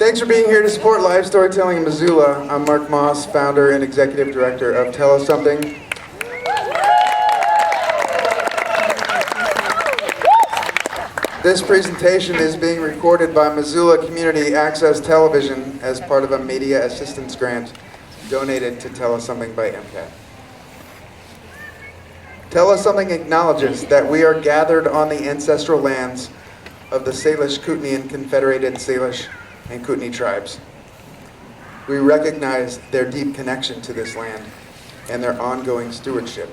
Thanks for being here to support live storytelling in Missoula. I'm Mark Moss, founder and executive director of Tell Us Something. This presentation is being recorded by Missoula Community Access Television as part of a media assistance grant donated to Tell Us Something by MCAT. Tell Us Something acknowledges that we are gathered on the ancestral lands of the Salish, Kootenai, and Confederated Salish and Kootenai tribes. We recognize their deep connection to this land and their ongoing stewardship.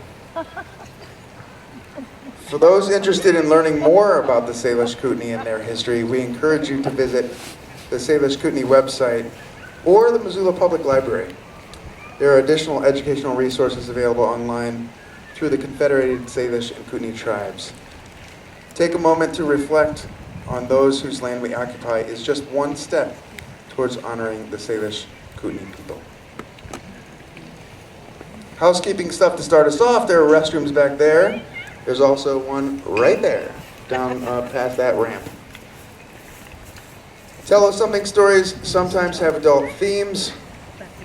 For those interested in learning more about the Salish Kootenai and their history, we encourage you to visit the Salish Kootenai website or the Missoula Public Library. There are additional educational resources available online through the Confederated Salish and Kootenai tribes. Take a moment to reflect on those whose land we occupy is just one step towards honoring the Salish Kootenai people. Housekeeping stuff to start us off. There are restrooms back there. There's also one right there, down past that ramp. Tell Us Something stories sometimes have adult themes.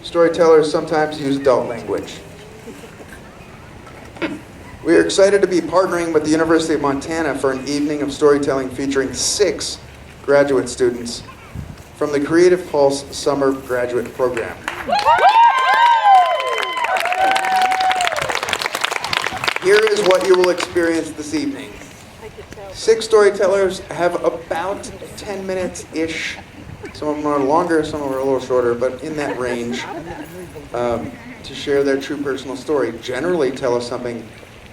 Storytellers sometimes use adult language. We are excited to be partnering with the University of Montana for an evening of storytelling featuring 6 graduate students from the Creative Pulse Summer Graduate Program. Here is what you will experience this evening. 6 storytellers have about 10 minutes-ish. Some of them are longer, some of them are a little shorter, but in that range, to share their true personal story. Generally, Tell Us Something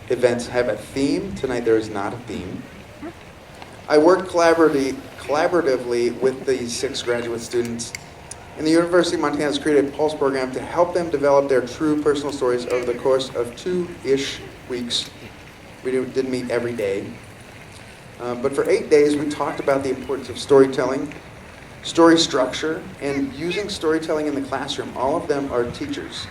events have a theme. Tonight there is not a theme. I worked collaboratively with these 6 graduate students in the University of Montana's Creative Pulse program to help them develop their true personal stories over the course of 2-ish weeks. We didn't meet every day. But for 8 days, we talked about the importance of storytelling, story structure, and using storytelling in the classroom. All of them are teachers.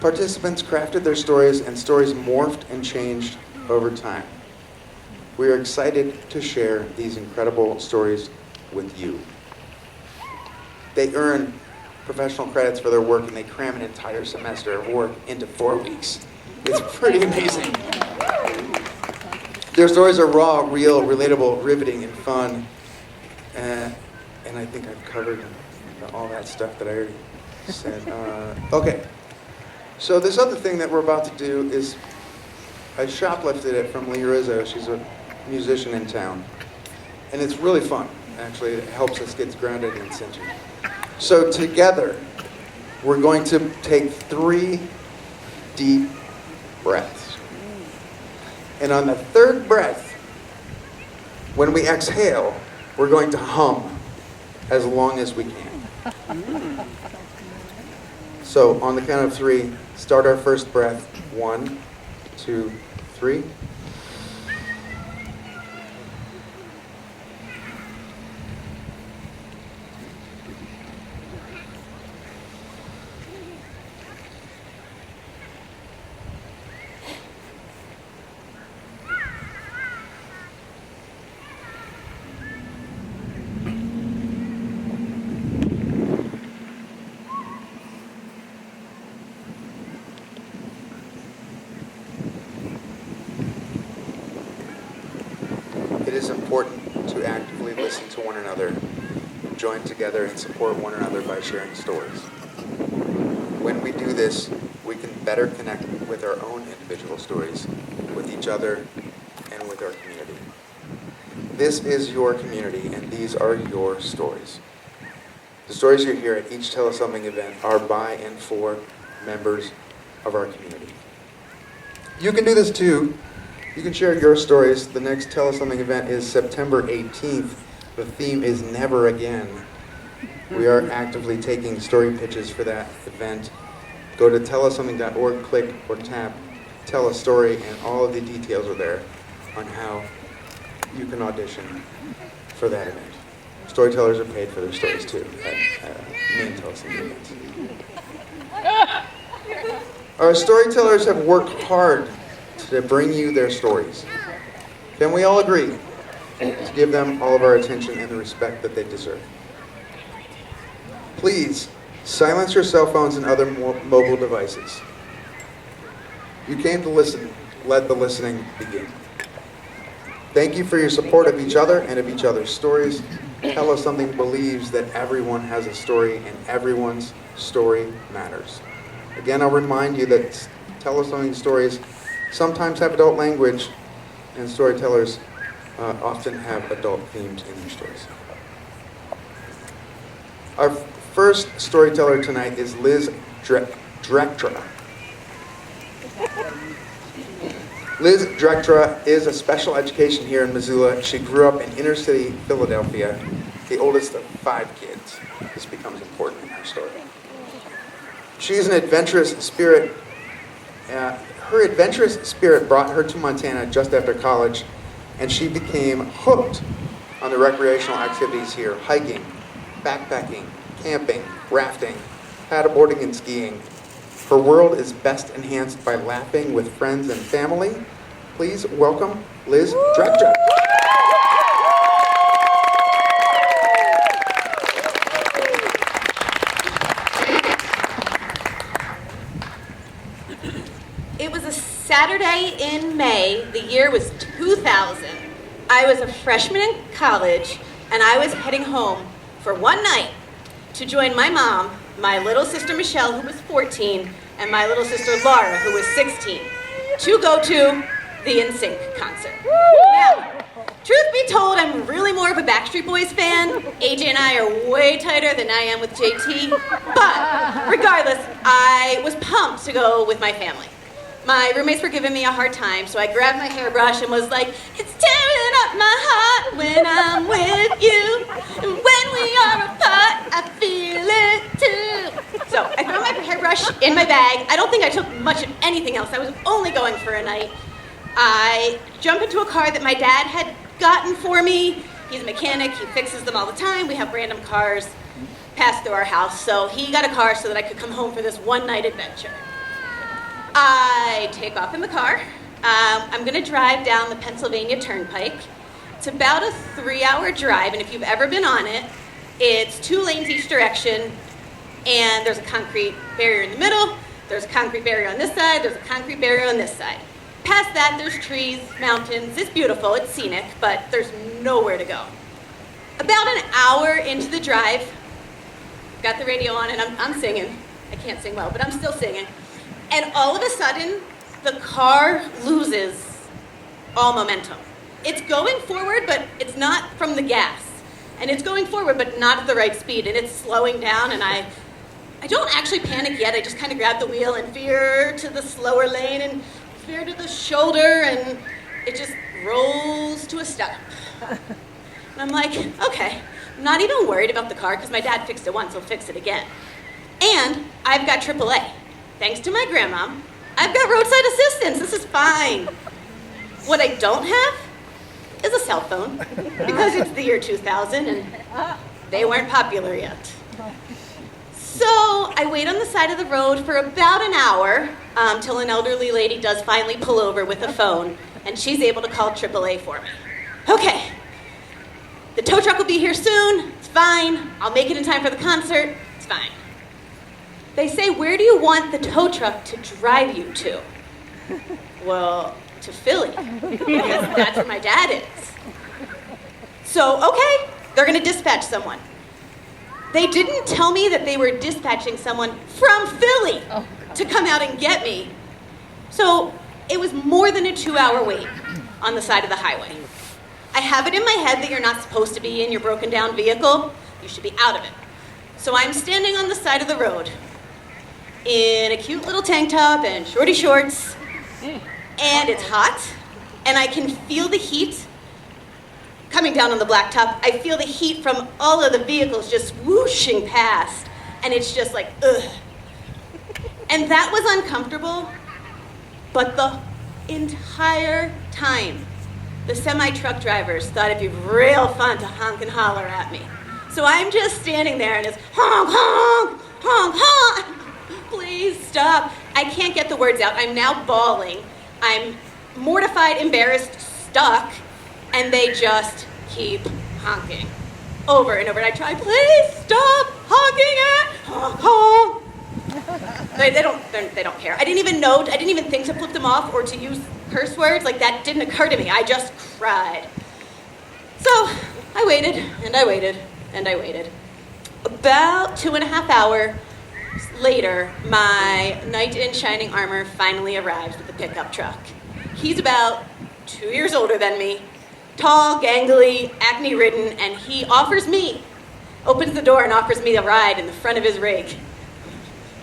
Participants crafted their stories, and stories morphed and changed over time. We are excited to share these incredible stories with you. They earn professional credits for their work, and they cram an entire semester of work into 4 weeks. It's pretty amazing. Their stories are raw, real, relatable, riveting, and fun. And I think I've covered all that stuff that I already said. Okay. So this other thing that we're about to do is, I shoplifted it from Lee Rizzo. She's a musician in town. And it's really fun, actually. It helps us get grounded and centered. So together, we're going to take 3 deep breaths. And on the 3rd breath, when we exhale, we're going to hum as long as we can. So on the count of 3, start our first breath. 1, 2, 3. It is important to actively listen to one another, join together, and support one another by sharing stories. When we do this, we can better connect with our own individual stories, with each other, and with our community. This is your community, and these are your stories. The stories you hear at each Tell Us Something event are by and for members of our community. You can do this too. You can share your stories. The next Tell Us Something event is September 18th. The theme is Never Again. We are actively taking story pitches for that event. Go to tellussomething.org, click or tap Tell a Story, and all of the details are there on how you can audition for that event. Storytellers are paid for their stories too at main Tell Us Something events. Our storytellers have worked hard to bring you their stories. Can we all agree to give them all of our attention and the respect that they deserve? Please silence your cell phones and other mobile devices. You came to listen. Let the listening begin. Thank you for your support of each other and of each other's stories. Tell Us Something believes that everyone has a story and everyone's story matters. Again, I'll remind you that Tell Us Something stories sometimes have adult language, and storytellers often have adult themes in their stories. Our first storyteller tonight is Liz Drektra. Liz Drektra is a special education here in Missoula. She grew up in inner city Philadelphia, the oldest of 5 kids. This becomes important in her story. She's an adventurous spirit. Her adventurous spirit brought her to Montana just after college, and she became hooked on the recreational activities here: hiking, backpacking, camping, rafting, paddleboarding, and skiing. Her world is best enhanced by laughing with friends and family. Please welcome Liz Drektra. It was a Saturday in May. The year was 2000. I was a freshman in college, and I was heading home for one night to join my mom, my little sister Michelle, who was 14, and my little sister Laura, who was 16, to go to the NSYNC concert. Now, truth be told, I'm really more of a Backstreet Boys fan. AJ and I are way tighter than I am with JT, but regardless, I was pumped to go with my family. My roommates were giving me a hard time, so I grabbed my hairbrush and was like, "It's tearing up my heart when I'm with you, and when we are apart, I feel it too." So I threw my hairbrush in my bag. I don't think I took much of anything else. I was only going for a night. I jump into a car that my dad had gotten for me. He's a mechanic. He fixes them all the time. We have random cars pass through our house, so he got a car so that I could come home for this one-night adventure. I take off in the car. I'm going to drive down the Pennsylvania Turnpike. It's about a 3-hour drive, and if you've ever been on it, it's 2 lanes each direction, and there's a concrete barrier in the middle, there's a concrete barrier on this side, there's a concrete barrier on this side. Past that, there's trees, mountains. It's beautiful, it's scenic, but there's nowhere to go. About an hour into the drive, got the radio on, and I'm singing. I can't sing well, but I'm still singing. And all of a sudden, the car loses all momentum. It's going forward, but it's not from the gas. And it's going forward, but not at the right speed. And it's slowing down, and I don't actually panic yet. I just kind of grab the wheel and veer to the slower lane and veer to the shoulder, and it just rolls to a stop. And I'm like, okay, I'm not even worried about the car because my dad fixed it once, he'll fix it again. And I've got AAA. Thanks to my grandma, I've got roadside assistance. This is fine. What I don't have is a cell phone because it's the year 2000 and they weren't popular yet. So I wait on the side of the road for about an hour till an elderly lady does finally pull over with a phone, and she's able to call AAA for me. Okay, the tow truck will be here soon. It's fine. I'll make it in time for the concert. It's fine. They say, "Where do you want the tow truck to drive you to?" Well, to Philly, because that's where my dad is. So, okay, they're gonna dispatch someone. They didn't tell me that they were dispatching someone from Philly to come out and get me. So it was more than a 2-hour wait on the side of the highway. I have it in my head that you're not supposed to be in your broken down vehicle. You should be out of it. So I'm standing on the side of the road in a cute little tank top and shorty shorts, and it's hot, and I can feel the heat coming down on the blacktop. I feel the heat from all of the vehicles just whooshing past, and it's just like, ugh. And that was uncomfortable, but the entire time, the semi-truck drivers thought it'd be real fun to honk and holler at me. So I'm just standing there, and it's honk, honk, honk, honk. Please stop. I can't get the words out. I'm now bawling. I'm mortified, embarrassed, stuck, and they just keep honking over and over. And I try, "Please stop, honking at, they don't care. I didn't even think to flip them off or to use curse words. Like, that didn't occur to me. I just cried. So I waited, and I waited, and I waited. About 2.5 hours later, my knight in shining armor finally arrives with the pickup truck. He's about 2 years older than me, tall, gangly, acne-ridden, and he opens the door and offers me a ride in the front of his rig.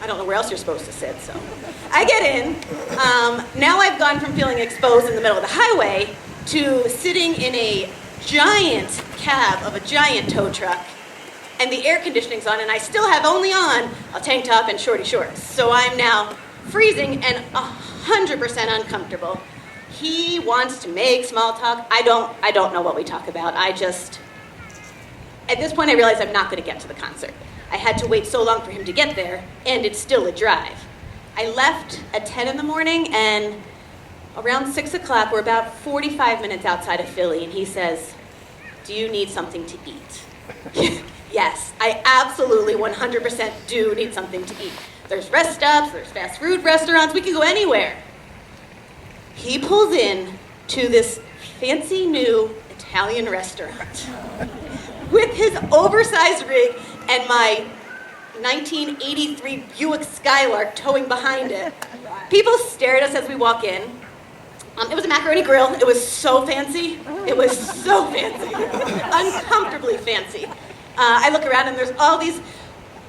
I don't know where else you're supposed to sit, so I get in. Now I've gone from feeling exposed in the middle of the highway to sitting in a giant cab of a giant tow truck, and the air conditioning's on, and I still have only on a tank top and shorty shorts. So I'm now freezing and 100% uncomfortable. He wants to make small talk. I don't know what we talk about. At this point I realize I'm not going to get to the concert. I had to wait so long for him to get there, and it's still a drive. I left at 10 in the morning, and around 6 o'clock, we're about 45 minutes outside of Philly, and he says, "Do you need something to eat?" Yes, I absolutely 100% do need something to eat. There's rest stops, there's fast food restaurants, we can go anywhere. He pulls in to this fancy new Italian restaurant with his oversized rig and my 1983 Buick Skylark towing behind it. People stare at us as we walk in. It was a macaroni grill. It was so fancy. It was so fancy. Uncomfortably fancy. I look around and there's all these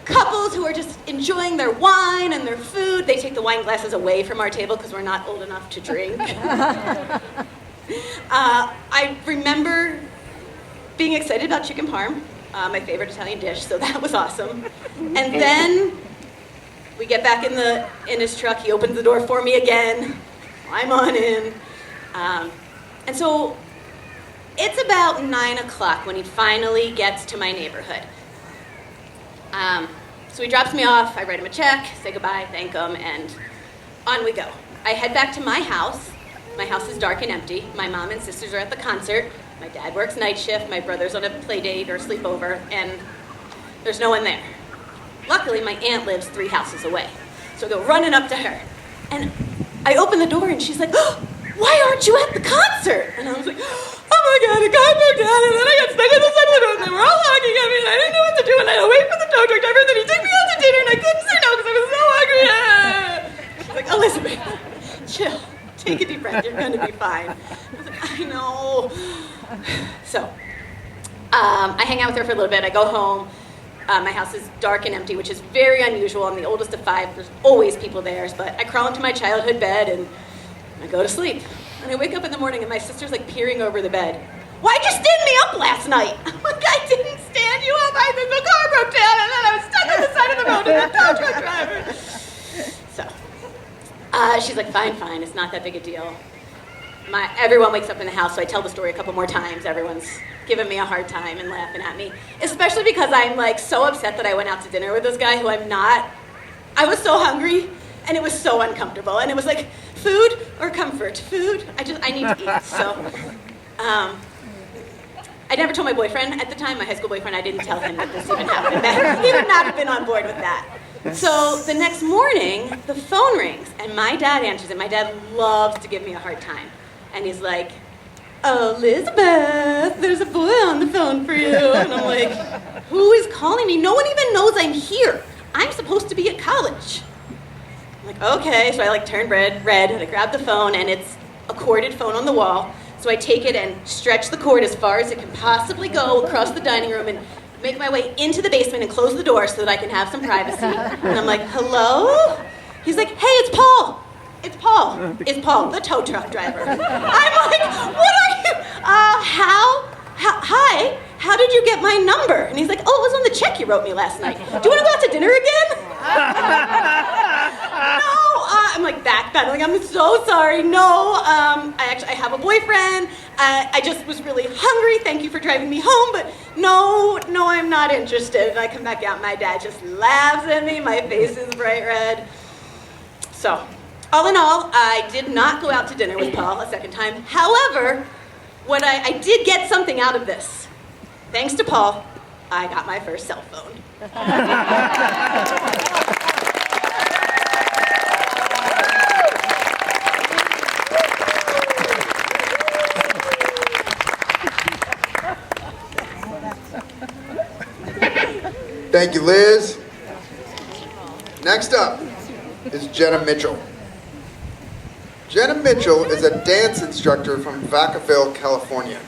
couples who are just enjoying their wine and their food. They take the wine glasses away from our table because we're not old enough to drink. I remember being excited about chicken parm, my favorite Italian dish, so that was awesome. And then we get back in his truck. He opens the door for me again. I'm on in. And so it's about 9 o'clock when he finally gets to my neighborhood. So he drops me off, I write him a check, say goodbye, thank him, and on we go. I head back to my house. My house is dark and empty. My mom and sisters are at the concert. My dad works night shift. My brother's on a play date or sleepover, and there's no one there. Luckily, my aunt lives 3 houses away. So I go running up to her, and I open the door, and she's like, "Oh, why aren't you at the concert?" And I was like, "Oh my God, a guy broke down, and then I got stuck in the side of the road, and they were all honking at me, and I didn't know what to do, and I had to wait for the tow truck driver, and then he took me out to dinner, and I couldn't say no because I was so hungry." She's like, "Elizabeth, chill, take a deep breath, you're gonna be fine." I was like, "I know." So, I hang out with her for a little bit, I go home. My house is dark and empty, which is very unusual. I'm the oldest of 5, there's always people there, but I crawl into my childhood bed, and I go to sleep. And I wake up in the morning and my sister's like peering over the bed. "Why'd you stand me up last night?" I'm like, "I didn't stand you up. The car broke down and then I was stuck on the side of the road and the tow truck driver." So, she's like, fine, it's not that big a deal. Everyone wakes up in the house, so I tell the story a couple more times. Everyone's giving me a hard time and laughing at me, especially because I'm like so upset that I went out to dinner with this guy who I'm not. I was so hungry. And it was so uncomfortable. And it was like, food or comfort? Food? I need to eat. So, I never told my boyfriend at the time, my high school boyfriend, I didn't tell him that this even happened. He would not have been on board with that. So the next morning, the phone rings, and my dad answers it. My dad loves to give me a hard time. And he's like, "Elizabeth, there's a boy on the phone for you." And I'm like, "Who is calling me? No one even knows I'm here. I'm supposed to be at college." I'm like, "Okay." So I turn red, and I grab the phone, and it's a corded phone on the wall. So I take it and stretch the cord as far as it can possibly go across the dining room and make my way into the basement and close the door so that I can have some privacy. And I'm like, "Hello?" He's like, "Hey, it's Paul. It's Paul. It's Paul, the tow truck driver." I'm like, "What are you? Hi. How did you get my number?" And he's like, "Oh, it was on the check you wrote me last night. Do you want to go out to dinner again?" No, I'm like backpedaling. "I'm so sorry. No, I have a boyfriend. I just was really hungry. Thank you for driving me home, but no, I'm not interested." And I come back out. My dad just laughs at me. My face is bright red. So, all in all, I did not go out to dinner with Paul a second time. However, I did get something out of this. Thanks to Paul, I got my first cell phone. Thank you, Liz. Next up is Jenna Mitchell. Jenna Mitchell is a dance instructor from Vacaville, California.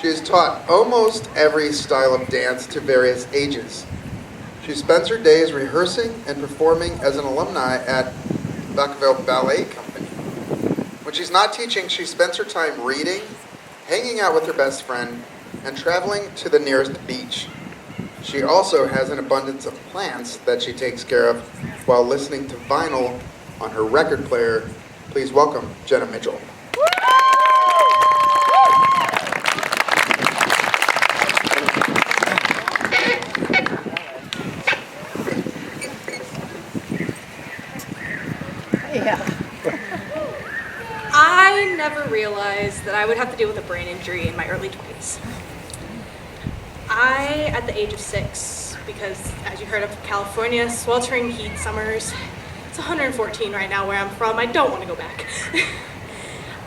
She has taught almost every style of dance to various ages. She spends her days rehearsing and performing as an alumni at Vacaville Ballet Company. When she's not teaching, she spends her time reading, hanging out with her best friend, and traveling to the nearest beach. She also has an abundance of plants that she takes care of while listening to vinyl on her record player. Please welcome Jenna Mitchell. I never realized that I would have to deal with a brain injury in my early 20s. At the age of 6, because as you heard of California, sweltering heat summers, it's 114 right now where I'm from, I don't want to go back.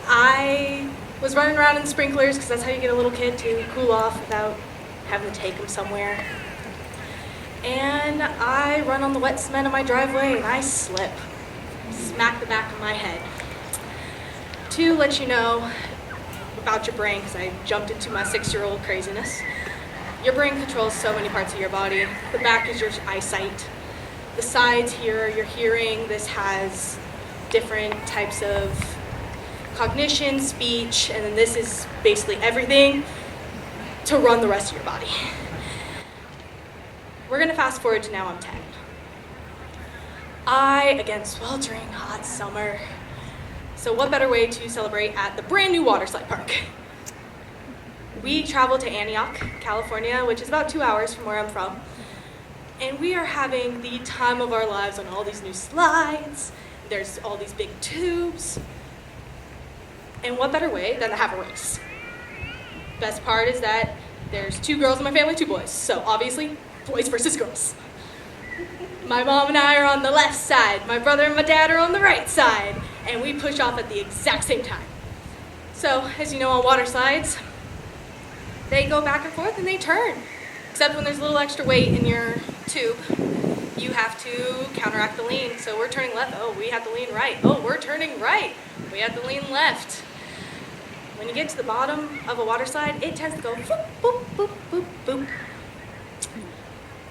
I was running around in sprinklers because that's how you get a little kid to cool off without having to take him somewhere. And I run on the wet cement of my driveway and I slip, smack the back of my head. To let you know about your brain, because I jumped into my 6-year-old craziness. Your brain controls so many parts of your body. The back is your eyesight. The sides here are your hearing. This has different types of cognition, speech, and then this is basically everything to run the rest of your body. We're gonna fast forward to now I'm 10. Again, sweltering hot summer. So what better way to celebrate at the brand new water slide park? We traveled to Antioch, California, which is about 2 hours from where I'm from. And we are having the time of our lives on all these new slides. There's all these big tubes. And what better way than to have a race? Best part is that there's 2 girls in my family, 2 boys. So obviously, boys versus girls. My mom and I are on the left side. My brother and my dad are on the right side. And we push off at the exact same time. So, as you know, on water slides, they go back and forth and they turn. Except when there's a little extra weight in your tube, you have to counteract the lean. So we're turning left, oh, we have to lean right. Oh, we're turning right, we have to lean left. When you get to the bottom of a water slide, it tends to go boop, boop, boop, boop, boop.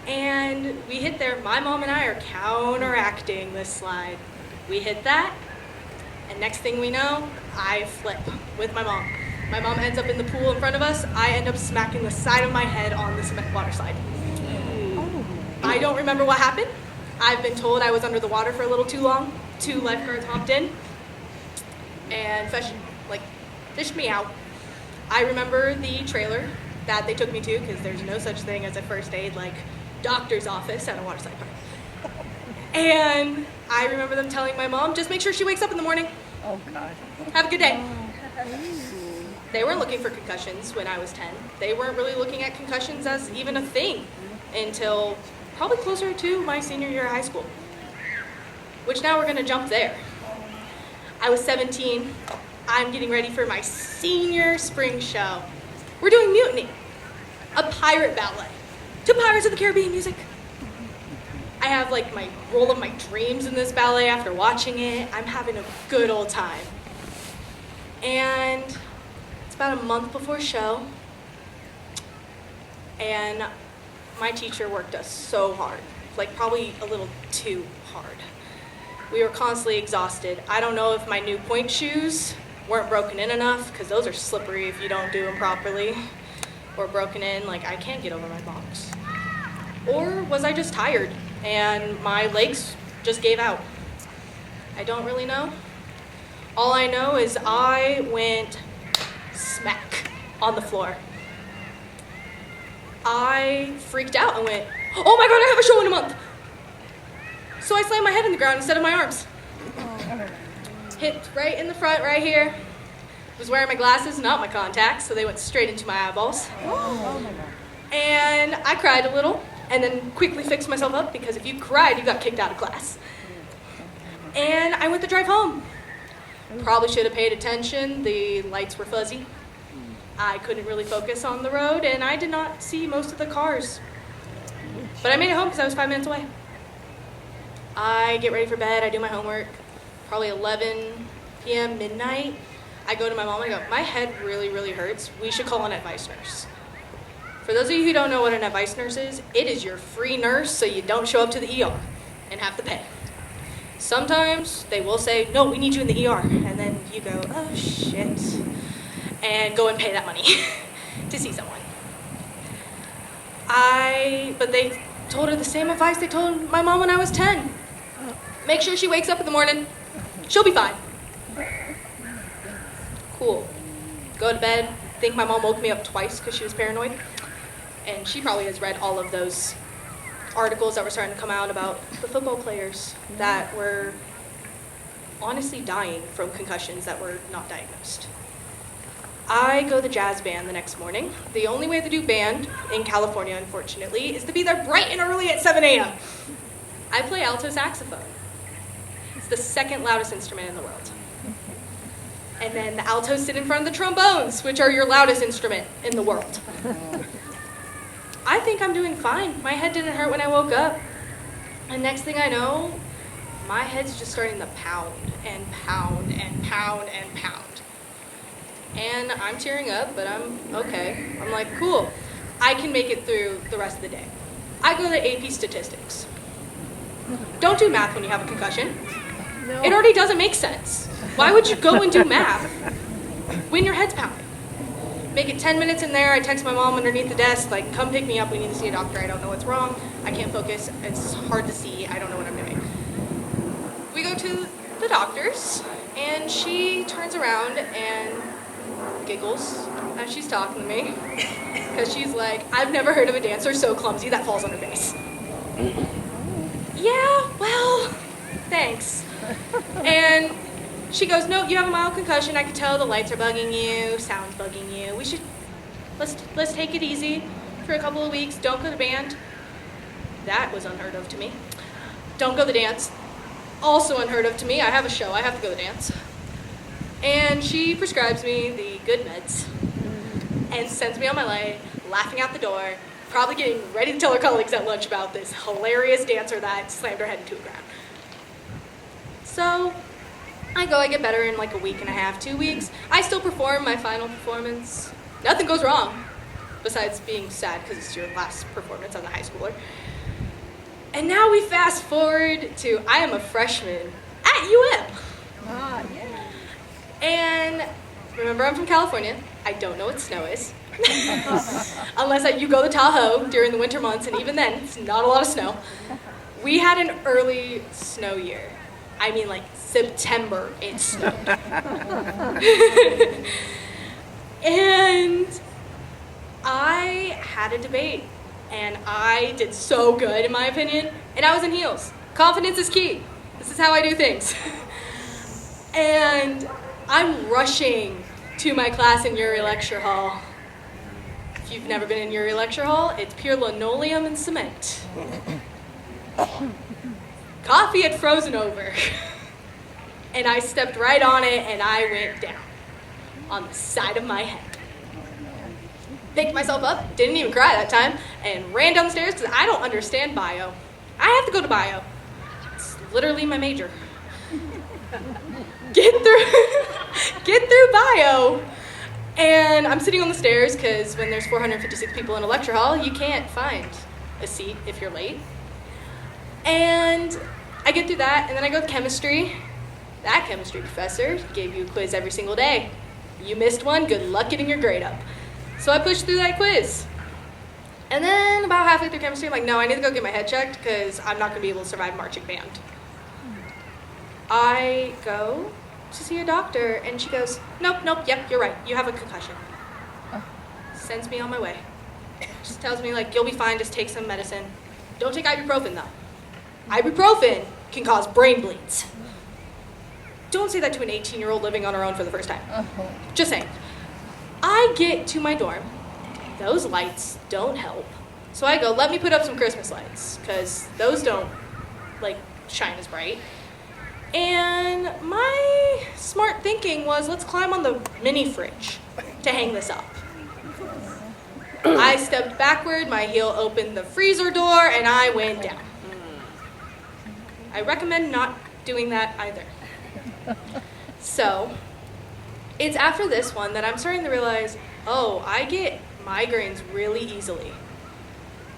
And we hit there, my mom and I are counteracting this slide. We hit that, and next thing we know, I flip with my mom. My mom ends up in the pool in front of us. I end up smacking the side of my head on the cement water slide. I don't remember what happened. I've been told I was under the water for a little too long. 2 lifeguards hopped in and fished me out. I remember the trailer that they took me to, because there's no such thing as a first aid like doctor's office at a water slide park. And I remember them telling my mom, just make sure she wakes up in the morning. Oh, God. Have a good day. They weren't looking for concussions when I was 10. They weren't really looking at concussions as even a thing until probably closer to my senior year of high school, which now we're gonna jump there. I was 17. I'm getting ready for my senior spring show. We're doing Mutiny, a pirate ballet to Pirates of the Caribbean music. I have my role of my dreams in this ballet after watching it. I'm having a good old time. And it's about a month before show, and my teacher worked us so hard, probably a little too hard. We were constantly exhausted. I don't know if my new point shoes weren't broken in enough, because those are slippery if you don't do them properly, or broken in, I can't get over my box. Or was I just tired and my legs just gave out? I don't really know. All I know is I went smack on the floor. I freaked out and went, oh my God, I have a show in a month. So I slammed my head in the ground instead of my arms. Hit right in the front, right here. Was wearing my glasses, not my contacts, so they went straight into my eyeballs. Oh my God. And I cried a little and then quickly fixed myself up because if you cried, you got kicked out of class. And I went to drive home. Probably should have paid attention. The lights were fuzzy. I couldn't really focus on the road and I did not see most of the cars. But I made it home because I was 5 minutes away. I get ready for bed, I do my homework, probably 11 p.m., midnight. I go to my mom and I go, my head really, really hurts. We should call an advice nurse. For those of you who don't know what an advice nurse is, it is your free nurse so you don't show up to the ER and have to pay. Sometimes they will say, no, we need you in the ER. And then you go, oh shit, and go and pay that money to see someone. But they told her the same advice they told my mom when I was 10. Make sure she wakes up in the morning. She'll be fine. Cool. Go to bed. Think my mom woke me up twice because she was paranoid. And she probably has read all of those articles that were starting to come out about the football players that were honestly dying from concussions that were not diagnosed. I go to the jazz band the next morning. The only way to do band in California, unfortunately, is to be there bright and early at 7 a.m. I play alto saxophone. It's the second loudest instrument in the world. And then the altos sit in front of the trombones, which are your loudest instrument in the world. I think I'm doing fine. My head didn't hurt when I woke up. And next thing I know, my head's just starting to pound and pound and pound and pound. And I'm tearing up, but I'm okay. I'm like, cool. I can make it through the rest of the day. I go to AP Statistics. Don't do math when you have a concussion. No. It already doesn't make sense. Why would you go and do math when your head's pounding? Make it 10 minutes in there. I text my mom underneath the desk, like, come pick me up. We need to see a doctor. I don't know what's wrong. I can't focus. It's hard to see. I don't know what I'm doing. We go to the doctor's, and she turns around and giggles as she's talking to me because she's like, I've never heard of a dancer so clumsy that falls on her face. Yeah, well, thanks. And she goes, no, you have a mild concussion. I can tell the lights are bugging you, sound's bugging you. Let's take it easy for a couple of weeks. Don't go to band. That was unheard of to me. Don't go to dance. Also unheard of to me. I have a show. I have to go to dance. And she prescribes me the good meds and sends me on my way, laughing out the door, probably getting ready to tell her colleagues at lunch about this hilarious dancer that slammed her head into a ground. So I get better in like a week and a half, 2 weeks. I still perform my final performance. Nothing goes wrong, besides being sad because it's your last performance as a high schooler. And now we fast forward to I am a freshman at UM. Yeah. And remember, I'm from California. I don't know what snow is. Unless you go to Tahoe during the winter months, and even then, it's not a lot of snow. We had an early snow year. I mean, like September, it snowed. And I had a debate, and I did so good, in my opinion, and I was in heels. Confidence is key. This is how I do things. And I'm rushing to my class in Uri Lecture Hall. If you've never been in Uri Lecture Hall, it's pure linoleum and cement. Coffee had frozen over. And I stepped right on it and I went down on the side of my head. Picked myself up, didn't even cry that time, and ran down the stairs because I don't understand bio. I have to go to bio. It's literally my major. Get through bio, and I'm sitting on the stairs because when there's 456 people in a lecture hall, you can't find a seat if you're late. And I get through that, and then I go to chemistry. That chemistry professor gave you a quiz every single day. You missed one, good luck getting your grade up. So I pushed through that quiz. And then about halfway through chemistry, I'm like, no, I need to go get my head checked because I'm not going to be able to survive marching band. I go to see a doctor, and she goes, nope, yep, you're right. You have a concussion. Sends me on my way. Just tells me, like, you'll be fine, just take some medicine. Don't take ibuprofen, though. Ibuprofen can cause brain bleeds. Don't say that to an 18-year-old living on her own for the first time. Just saying. I get to my dorm. those lights don't help. So I go, let me put up some Christmas lights, because those don't, like, shine as bright. And my smart thinking was, let's climb on the mini fridge to hang this up. I stepped backward, my heel opened the freezer door, and I went down. I recommend not doing that either. So, it's after this one that I'm starting to realize, oh, I get migraines really easily,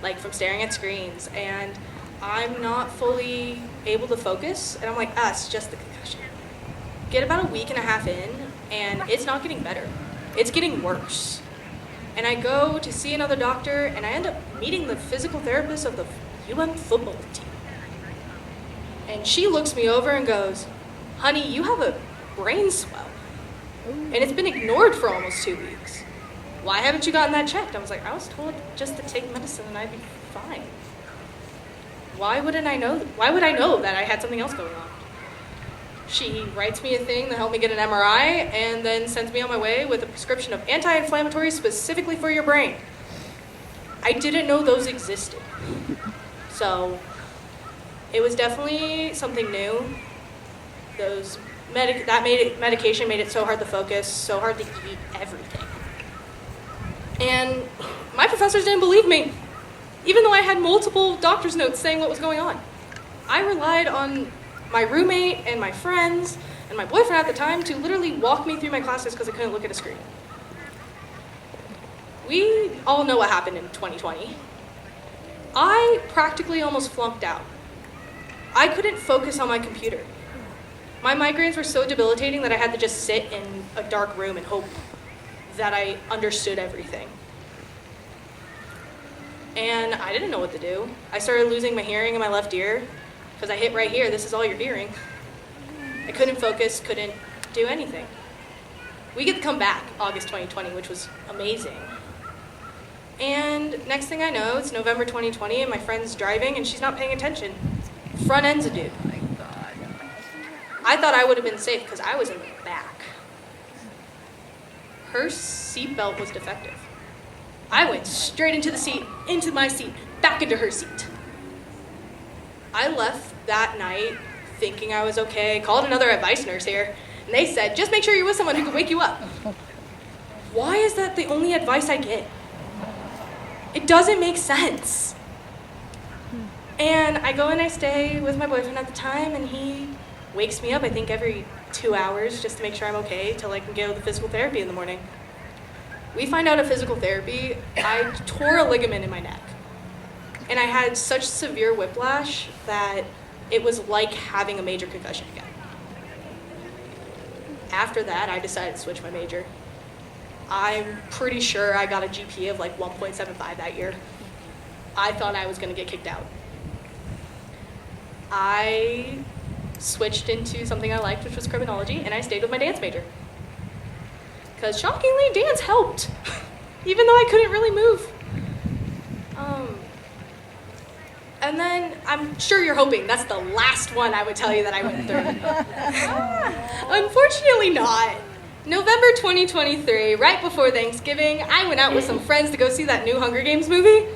like from staring at screens, and I'm not fully able to focus, and I'm like, it's just the concussion. Get about a week and a half in, and it's not getting better. It's getting worse. And I go to see another doctor, and I end up meeting the physical therapist of the football team. And she looks me over and goes, honey, you have a brain swell. And it's been ignored for almost 2 weeks. Why haven't you gotten that checked? I was like, I was told just to take medicine and I'd be fine. Why would I know that I had something else going on? She writes me a thing to help me get an MRI and then sends me on my way with a prescription of anti-inflammatories specifically for your brain. I didn't know those existed. So it was definitely something new. Medication made it so hard to focus, so hard to eat everything. And my professors didn't believe me, even though I had multiple doctor's notes saying what was going on. I relied on my roommate and my friends and my boyfriend at the time to literally walk me through my classes because I couldn't look at a screen. We all know what happened in 2020. I practically almost flunked out. I couldn't focus on my computer. My migraines were so debilitating that I had to just sit in a dark room and hope that I understood everything. And I didn't know what to do. I started losing my hearing in my left ear because I hit right here. This is all you're hearing. I couldn't focus, couldn't do anything. We get to come back August 2020, which was amazing. And next thing I know, it's November 2020 and my friend's driving and she's not paying attention. Front ends a dude. Oh my God. I thought I would have been safe because I was in the back. Her seatbelt was defective. I went straight into my seat, back into her seat. I left that night thinking I was okay, called another advice nurse here, and they said, just make sure you're with someone who can wake you up. Why is that the only advice I get? It doesn't make sense. And I go and I stay with my boyfriend at the time, and he wakes me up, I think, every 2 hours just to make sure I'm okay till I can go to physical therapy in the morning. We find out at physical therapy, I tore a ligament in my neck. And I had such severe whiplash that it was like having a major concussion again. After that, I decided to switch my major. I'm pretty sure I got a GPA of like 1.75 that year. I thought I was gonna get kicked out. I switched into something I liked, which was criminology, and I stayed with my dance major. Because shockingly, dance helped, even though I couldn't really move. And then I'm sure you're hoping that's the last one I would tell you that I went through. Unfortunately not. November 2023, right before Thanksgiving, I went out with some friends to go see that new Hunger Games movie.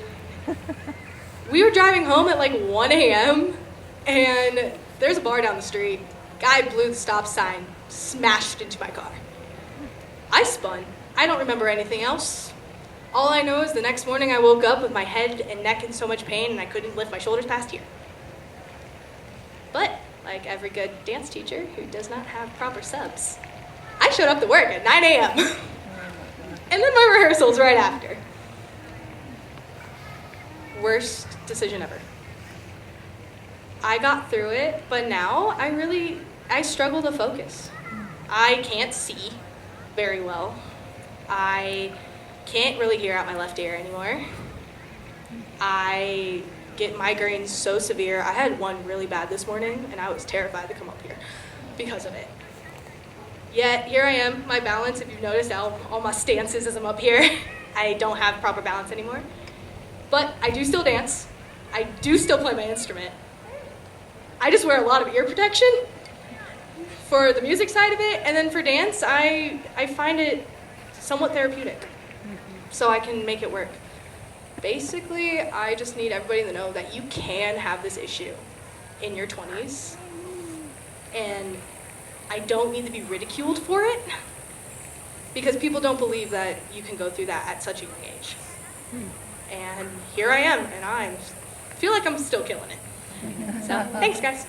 We were driving home at like 1 a.m. and there's a bar down the street. Guy blew the stop sign, smashed into my car. I spun. I don't remember anything else. All I know is the next morning I woke up with my head and neck in so much pain and I couldn't lift my shoulders past here. But, like every good dance teacher who does not have proper subs, I showed up to work at 9 a.m. and then my rehearsals right after. Worst decision ever. I got through it, but now I struggle to focus. I can't see very well. I can't really hear out my left ear anymore. I get migraines so severe. I had one really bad this morning, and I was terrified to come up here because of it. Yet, here I am, my balance, if you've noticed all my stances as I'm up here, I don't have proper balance anymore. But I do still dance. I do still play my instrument. I just wear a lot of ear protection for the music side of it, and then for dance, I find it somewhat therapeutic. so I can make it work. Basically, I just need everybody to know that you can have this issue in your 20s, and I don't need to be ridiculed for it, because people don't believe that you can go through that at such a young age. And here I am, and I feel like I'm still killing it. So, thanks, guys.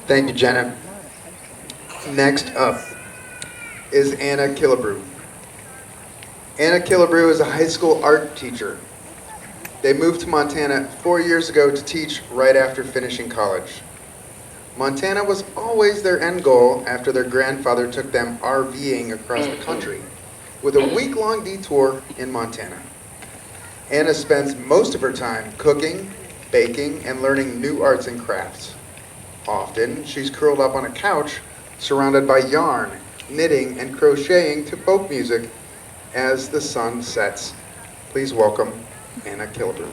Thank you, Jenna. Next up is Anna Killebrew. Anna Killebrew is a high school art teacher. They moved to Montana 4 years ago to teach right after finishing college. Montana was always their end goal after their grandfather took them RVing across the country, with a week-long detour in Montana. Anna spends most of her time cooking, baking, and learning new arts and crafts. Often, she's curled up on a couch, surrounded by yarn, knitting, and crocheting to folk music as the sun sets. Please welcome Anna Killebrew.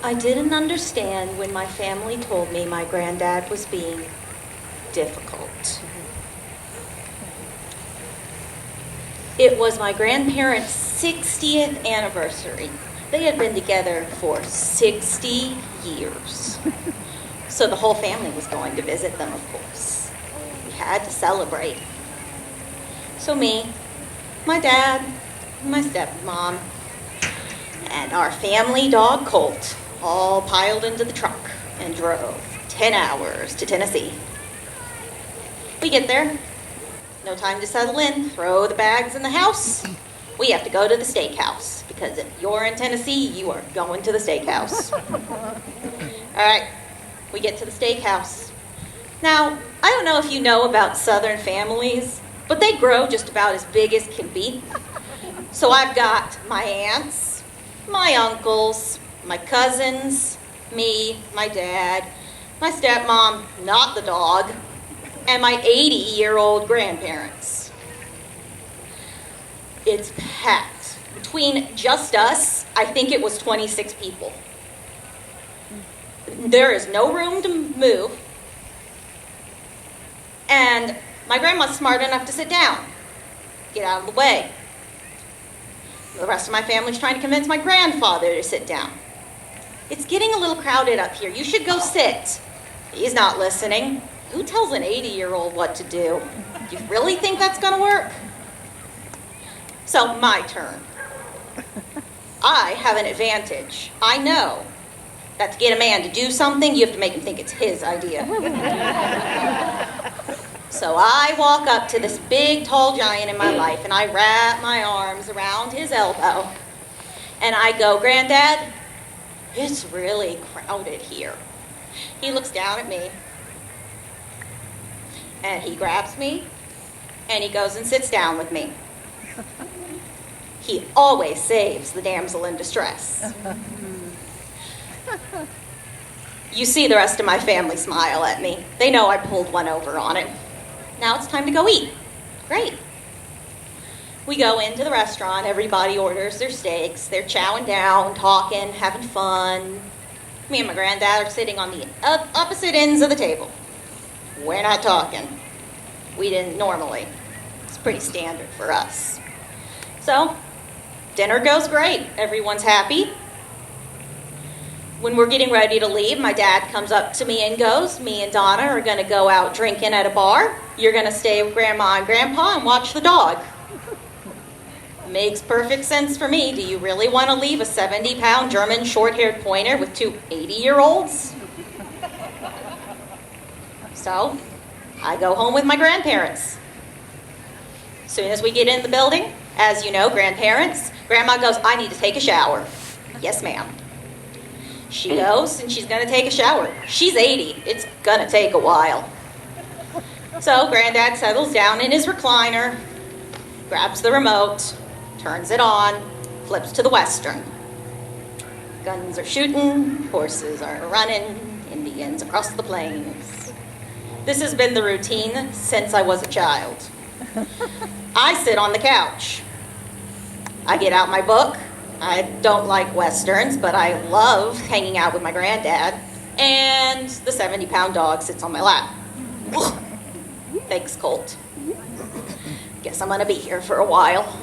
I didn't understand when my family told me my granddad was being difficult. It was my grandparents' 60th anniversary. They had been together for 60 years. So the whole family was going to visit them, of course. We had to celebrate. So me, my dad, my stepmom, and our family dog Colt all piled into the truck and drove 10 hours to Tennessee. We get there. No time to settle in, throw the bags in the house. We have to go to the steakhouse, because if you're in Tennessee, you are going to the steakhouse. All right, we get to the steakhouse. Now, I don't know if you know about Southern families, but they grow just about as big as can be. So I've got my aunts, my uncles, my cousins, me, my dad, my stepmom, not the dog, and my 80-year-old grandparents. It's packed. Between just us, I think it was 26 people. There is no room to move. And my grandma's smart enough to sit down, get out of the way. The rest of my family's trying to convince my grandfather to sit down. It's getting a little crowded up here. You should go sit. He's not listening. Who tells an 80-year-old what to do? You really think that's going to work? So, my turn. I have an advantage. I know that to get a man to do something, you have to make him think it's his idea. So I walk up to this big, tall giant in my life, and I wrap my arms around his elbow, and I go, "Granddad, it's really crowded here." He looks down at me, and he grabs me, and he goes and sits down with me. He always saves the damsel in distress. You see the rest of my family smile at me. They know I pulled one over on it. Now it's time to go eat. Great. We go into the restaurant. Everybody orders their steaks. They're chowing down, talking, having fun. Me and my granddad are sitting on the opposite ends of the table. We're not talking. We didn't normally. It's pretty standard for us. So, dinner goes great. Everyone's happy. When we're getting ready to leave, my dad comes up to me and goes, "Me and Donna are going to go out drinking at a bar. You're going to stay with Grandma and Grandpa and watch the dog." Makes perfect sense for me. Do you really want to leave a 70-pound German short-haired pointer with two 80-year-olds? So, I go home with my grandparents. As soon as we get in the building, as you know, grandparents, Grandma goes, "I need to take a shower." "Yes, ma'am." She goes and she's going to take a shower. She's 80. It's going to take a while. So Granddad settles down in his recliner, grabs the remote, turns it on, flips to the Western. Guns are shooting, horses are running, Indians across the plains. This has been the routine since I was a child. I sit on the couch. I get out my book. I don't like Westerns, but I love hanging out with my granddad. And the 70-pound dog sits on my lap. Thanks, Colt. Guess I'm gonna be here for a while.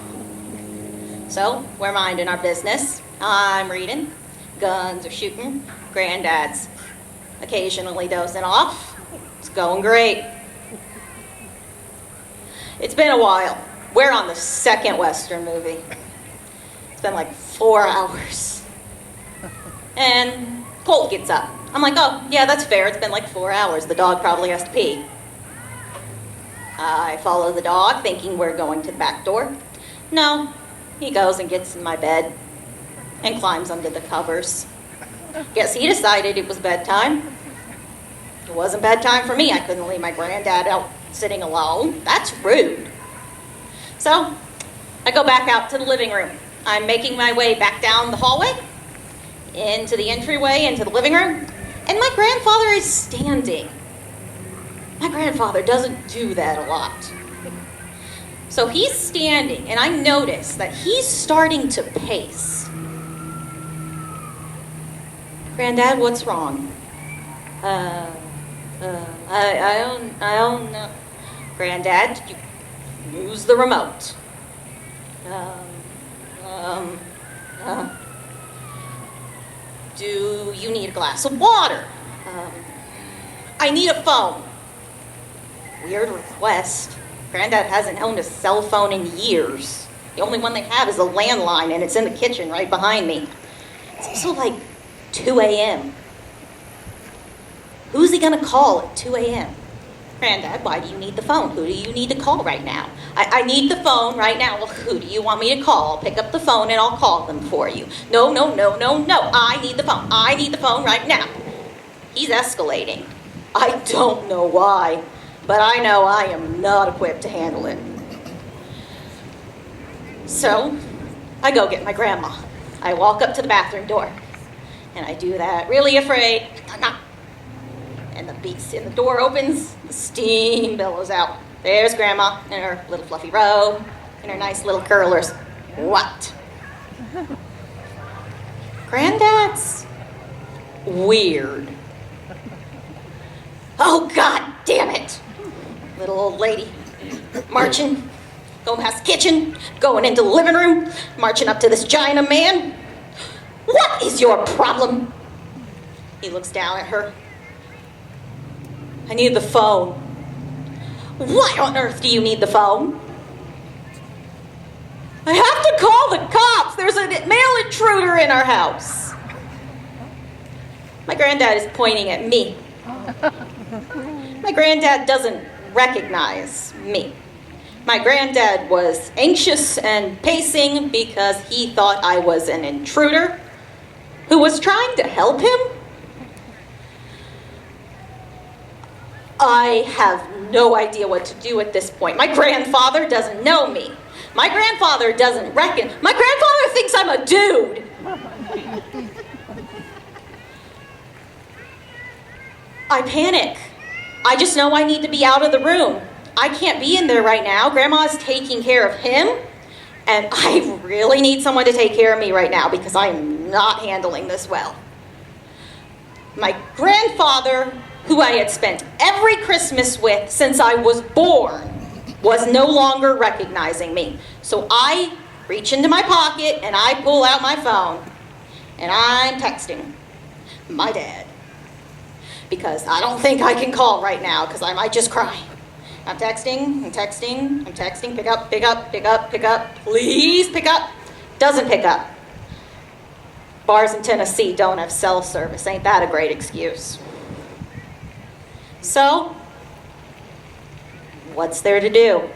So, we're minding our business. I'm reading. Guns are shooting. Granddad's occasionally dozing off. It's going great. It's been a while. We're on the second Western movie. It's been like 4 hours. And Colt gets up. I'm like, oh, yeah, that's fair. It's been like 4 hours. The dog probably has to pee. I follow the dog, thinking we're going to the back door. No, he goes and gets in my bed and climbs under the covers. Guess he decided it was bedtime. It wasn't bedtime for me. I couldn't leave my granddad out sitting alone. That's rude. So, I go back out to the living room. I'm making my way back down the hallway, into the entryway, into the living room, and my grandfather is standing. My grandfather doesn't do that a lot. So he's standing, and I notice that he's starting to pace. Granddad, what's wrong? I don't know. Granddad, did you lose the remote? Do you need a glass of water? I need a phone. Weird request. Granddad hasn't owned a cell phone in years. The only one they have is a landline, and it's in the kitchen right behind me. It's also like 2 a.m. Who's he gonna call at 2 a.m.? Granddad, why do you need the phone? Who do you need to call right now? I need the phone right now. Well, who do you want me to call? Pick up the phone and I'll call them for you. No. I need the phone. I need the phone right now. He's escalating. I don't know why, but I know I am not equipped to handle it. So, I go get my grandma. I walk up to the bathroom door, and I do that, really afraid. And the beast in the door opens, the steam billows out. There's Grandma in her little fluffy robe and her nice little curlers. What? Granddad's weird. Oh, God damn it. Little old lady marching, going past the kitchen, going into the living room, marching up to this giant man. What is your problem? He looks down at her. I need the phone. Why on earth do you need the phone? I have to call the cops. There's a male intruder in our house. My granddad is pointing at me. My granddad doesn't recognize me. My granddad was anxious and pacing because he thought I was an intruder who was trying to help him. I have no idea what to do at this point. My grandfather doesn't know me. My grandfather doesn't reckon. My grandfather thinks I'm a dude. I panic. I just know I need to be out of the room. I can't be in there right now. Grandma's taking care of him, and I really need someone to take care of me right now because I'm not handling this well. My grandfather, who I had spent every Christmas with since I was born, was no longer recognizing me. So I reach into my pocket and I pull out my phone and I'm texting my dad because I don't think I can call right now because I might just cry. I'm texting, pick up, please pick up. Doesn't pick up. Bars in Tennessee don't have cell service. Ain't that a great excuse? So, what's there to do?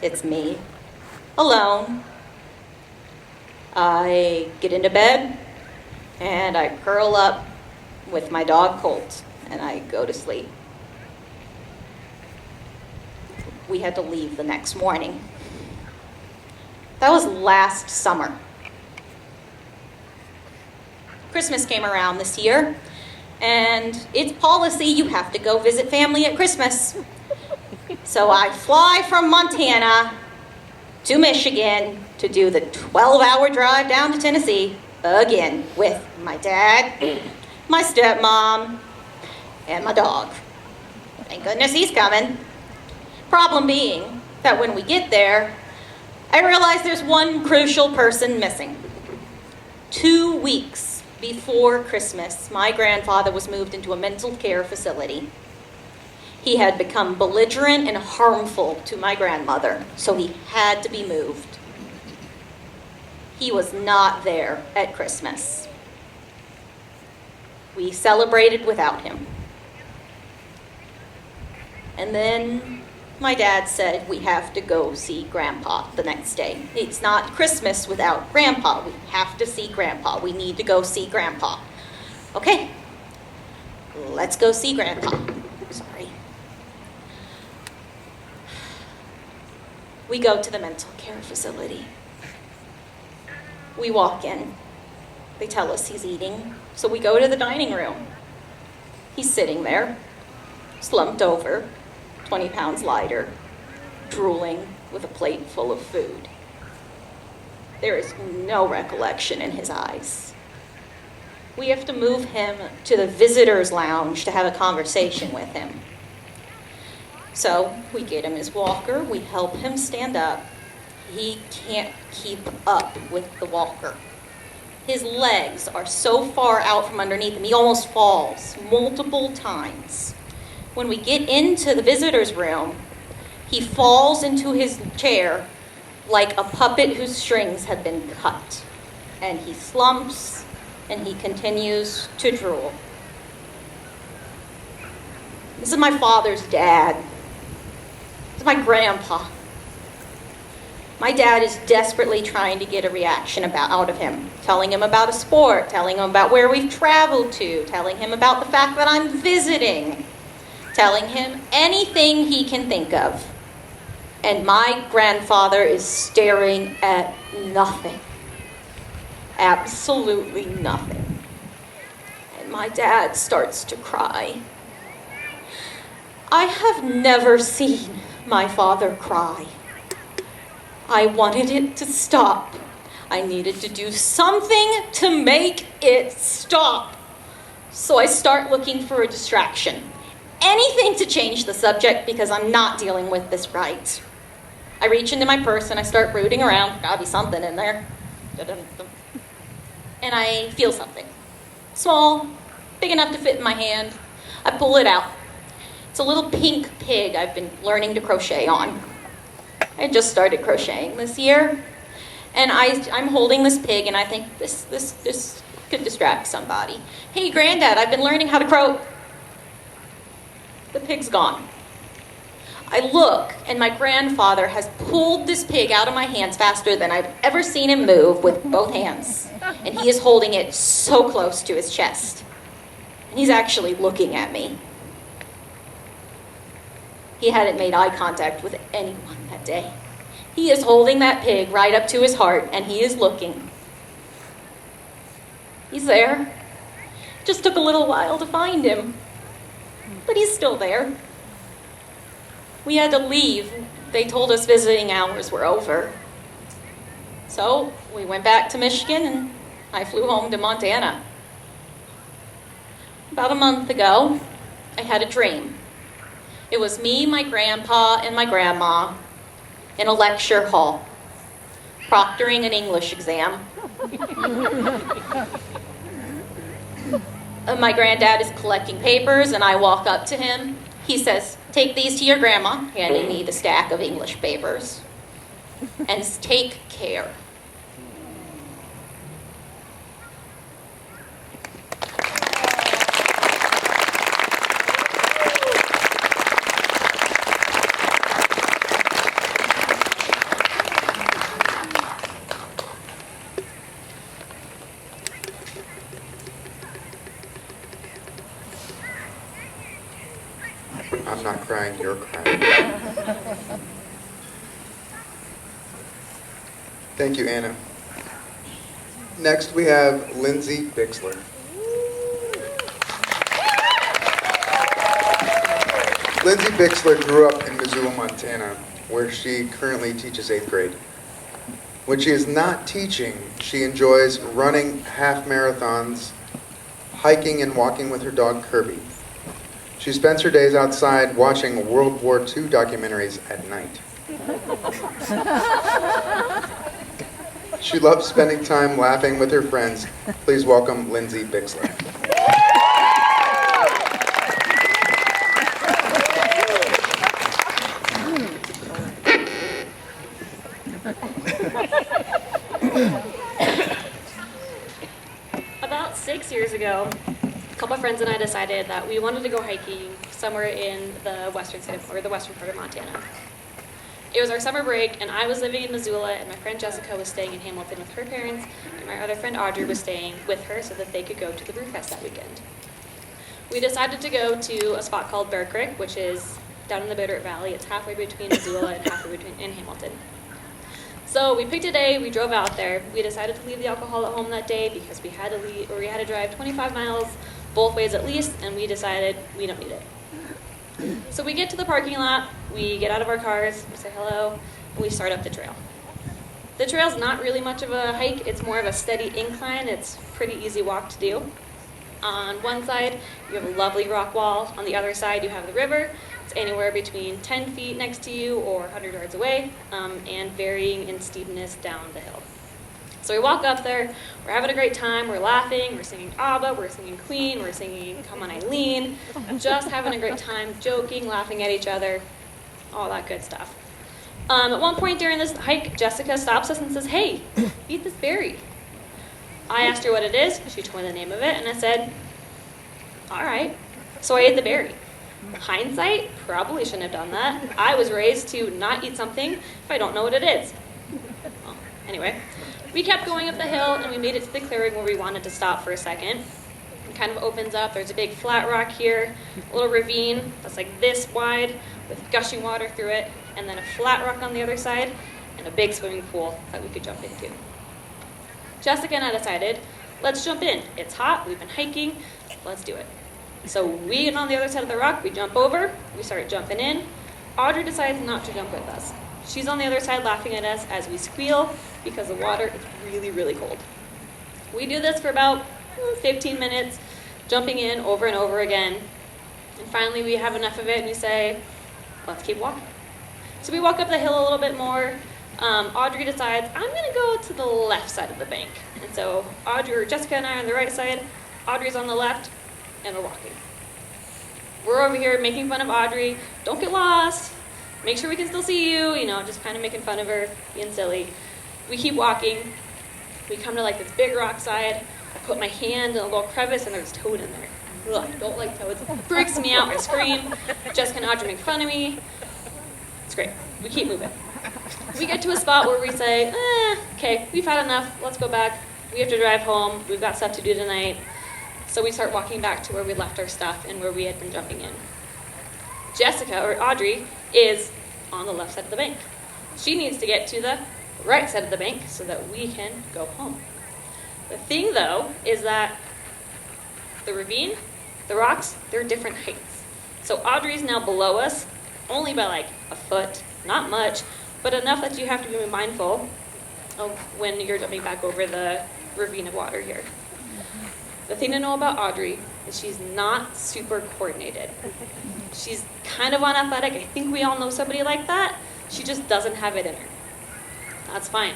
It's me, alone. I get into bed, and I curl up with my dog Colt, and I go to sleep. We had to leave the next morning. That was last summer. Christmas came around this year, and it's policy you have to go visit family at Christmas. So I fly from Montana to Michigan to do the 12-hour drive down to Tennessee again with my dad, my stepmom, and my dog. Thank goodness he's coming. Problem being that when we get there, I realize there's one crucial person missing. 2 weeks before Christmas, my grandfather was moved into a mental care facility. He had become belligerent and harmful to my grandmother, so he had to be moved. He was not there at Christmas. We celebrated without him. And then my dad said we have to go see Grandpa the next day. It's not Christmas without Grandpa. We have to see Grandpa. We need to go see Grandpa. Okay, let's go see Grandpa. Sorry. We go to the mental care facility. We walk in. They tell us he's eating, so we go to the dining room. He's sitting there, slumped over, 20 pounds lighter, drooling with a plate full of food. There is no recollection in his eyes. We have to move him to the visitor's lounge to have a conversation with him. So we get him his walker, we help him stand up. He can't keep up with the walker. His legs are so far out from underneath him, he almost falls multiple times. When we get into the visitor's room, he falls into his chair like a puppet whose strings have been cut. And he slumps and he continues to drool. This is my father's dad. This is my grandpa. My dad is desperately trying to get a reaction out of him, telling him about a sport, telling him about where we've traveled to, telling him about the fact that I'm visiting, telling him anything he can think of. And my grandfather is staring at nothing. Absolutely nothing. And my dad starts to cry. I have never seen my father cry. I wanted it to stop. I needed to do something to make it stop. So I start looking for a distraction. Anything to change the subject because I'm not dealing with this right. I reach into my purse and I start rooting around. Gotta be something in there. And I feel something. Small, big enough to fit in my hand. I pull it out. It's a little pink pig I've been learning to crochet on. I just started crocheting this year. And I'm holding this pig and I think this could distract somebody. Hey, Granddad, I've been learning how to The pig's gone. I look, and my grandfather has pulled this pig out of my hands faster than I've ever seen him move with both hands. And he is holding it so close to his chest. And he's actually looking at me. He hadn't made eye contact with anyone that day. He is holding that pig right up to his heart, and he is looking. He's there. Just took a little while to find him. But he's still there. We had to leave. They told us visiting hours were over. So we went back to Michigan and I flew home to Montana. About a month ago, I had a dream. It was me, my grandpa, and my grandma in a lecture hall, proctoring an English exam. My granddad is collecting papers and I walk up to him. He says, "Take these to your grandma," handing me the stack of English papers, "and take care." I'm not crying, you're crying. Thank you, Anna. Next, we have Lindsay Bixler. Lindsay Bixler grew up in Missoula, Montana, where she currently teaches 8th grade. When she is not teaching, she enjoys running half marathons, hiking and walking with her dog Kirby. She spends her days outside watching World War II documentaries at night. She loves spending time laughing with her friends. Please welcome Lindsay Bixler. About 6 years ago, a couple of friends and I decided that we wanted to go hiking somewhere in the western side or the western part of Montana. It was our summer break, and I was living in Missoula, and my friend Jessica was staying in Hamilton with her parents, and my other friend Audrey was staying with her so that they could go to the Brew Fest that weekend. We decided to go to a spot called Bear Creek, which is down in the Bitter Valley. It's halfway between Missoula and halfway in Hamilton. So we picked a day, we drove out there. We decided to leave the alcohol at home that day because we had to drive 25 miles both ways at least, and we decided we don't need it. So we get to the parking lot, we get out of our cars, we say hello, and we start up the trail. The trail's not really much of a hike, it's more of a steady incline. It's a pretty easy walk to do. On one side, you have a lovely rock wall. On the other side, you have the river. It's anywhere between 10 feet next to you or 100 yards away, and varying in steepness down the hill. So we walk up there, we're having a great time, we're laughing, we're singing ABBA, we're singing Queen, we're singing Come On Eileen, just having a great time, joking, laughing at each other, all that good stuff. At one point during this hike, Jessica stops us and says, "Hey, eat this berry." I asked her what it is, she told me the name of it, and I said, all right. So I ate the berry. Hindsight, probably shouldn't have done that. I was raised to not eat something if I don't know what it is. Well, anyway. We kept going up the hill, and we made it to the clearing where we wanted to stop for a second. It kind of opens up. There's a big flat rock here, a little ravine that's like this wide with gushing water through it, and then a flat rock on the other side, and a big swimming pool that we could jump into. Jessica and I decided, let's jump in. It's hot, we've been hiking, let's do it. So we get on the other side of the rock, we jump over, we start jumping in. Audrey decides not to jump with us. She's on the other side laughing at us as we squeal because the water is really, really cold. We do this for about 15 minutes, jumping in over and over again. And finally we have enough of it and we say, let's keep walking. So we walk up the hill a little bit more. Audrey decides, I'm going to go to the left side of the bank. And so Jessica and I are on the right side, Audrey's on the left, and we're walking. We're over here making fun of Audrey. Don't get lost. Make sure we can still see you, just kind of making fun of her, being silly. We keep walking. We come to like this big rock side. I put my hand in a little crevice and there's a toad in there. Ugh, I don't like toads. It freaks me out. I scream. Jessica and Audrey make fun of me. It's great. We keep moving. We get to a spot where we say, okay, we've had enough. Let's go back. We have to drive home. We've got stuff to do tonight. So we start walking back to where we left our stuff and where we had been jumping in. Audrey, is on the left side of the bank. She needs to get to the right side of the bank so that we can go home. The thing, though, is that the ravine, the rocks, they're different heights. So Audrey's now below us, only by like a foot, not much, but enough that you have to be mindful of when you're jumping back over the ravine of water here. The thing to know about Audrey is she's not super coordinated. She's kind of unathletic. I think we all know somebody like that. She just doesn't have it in her. That's fine.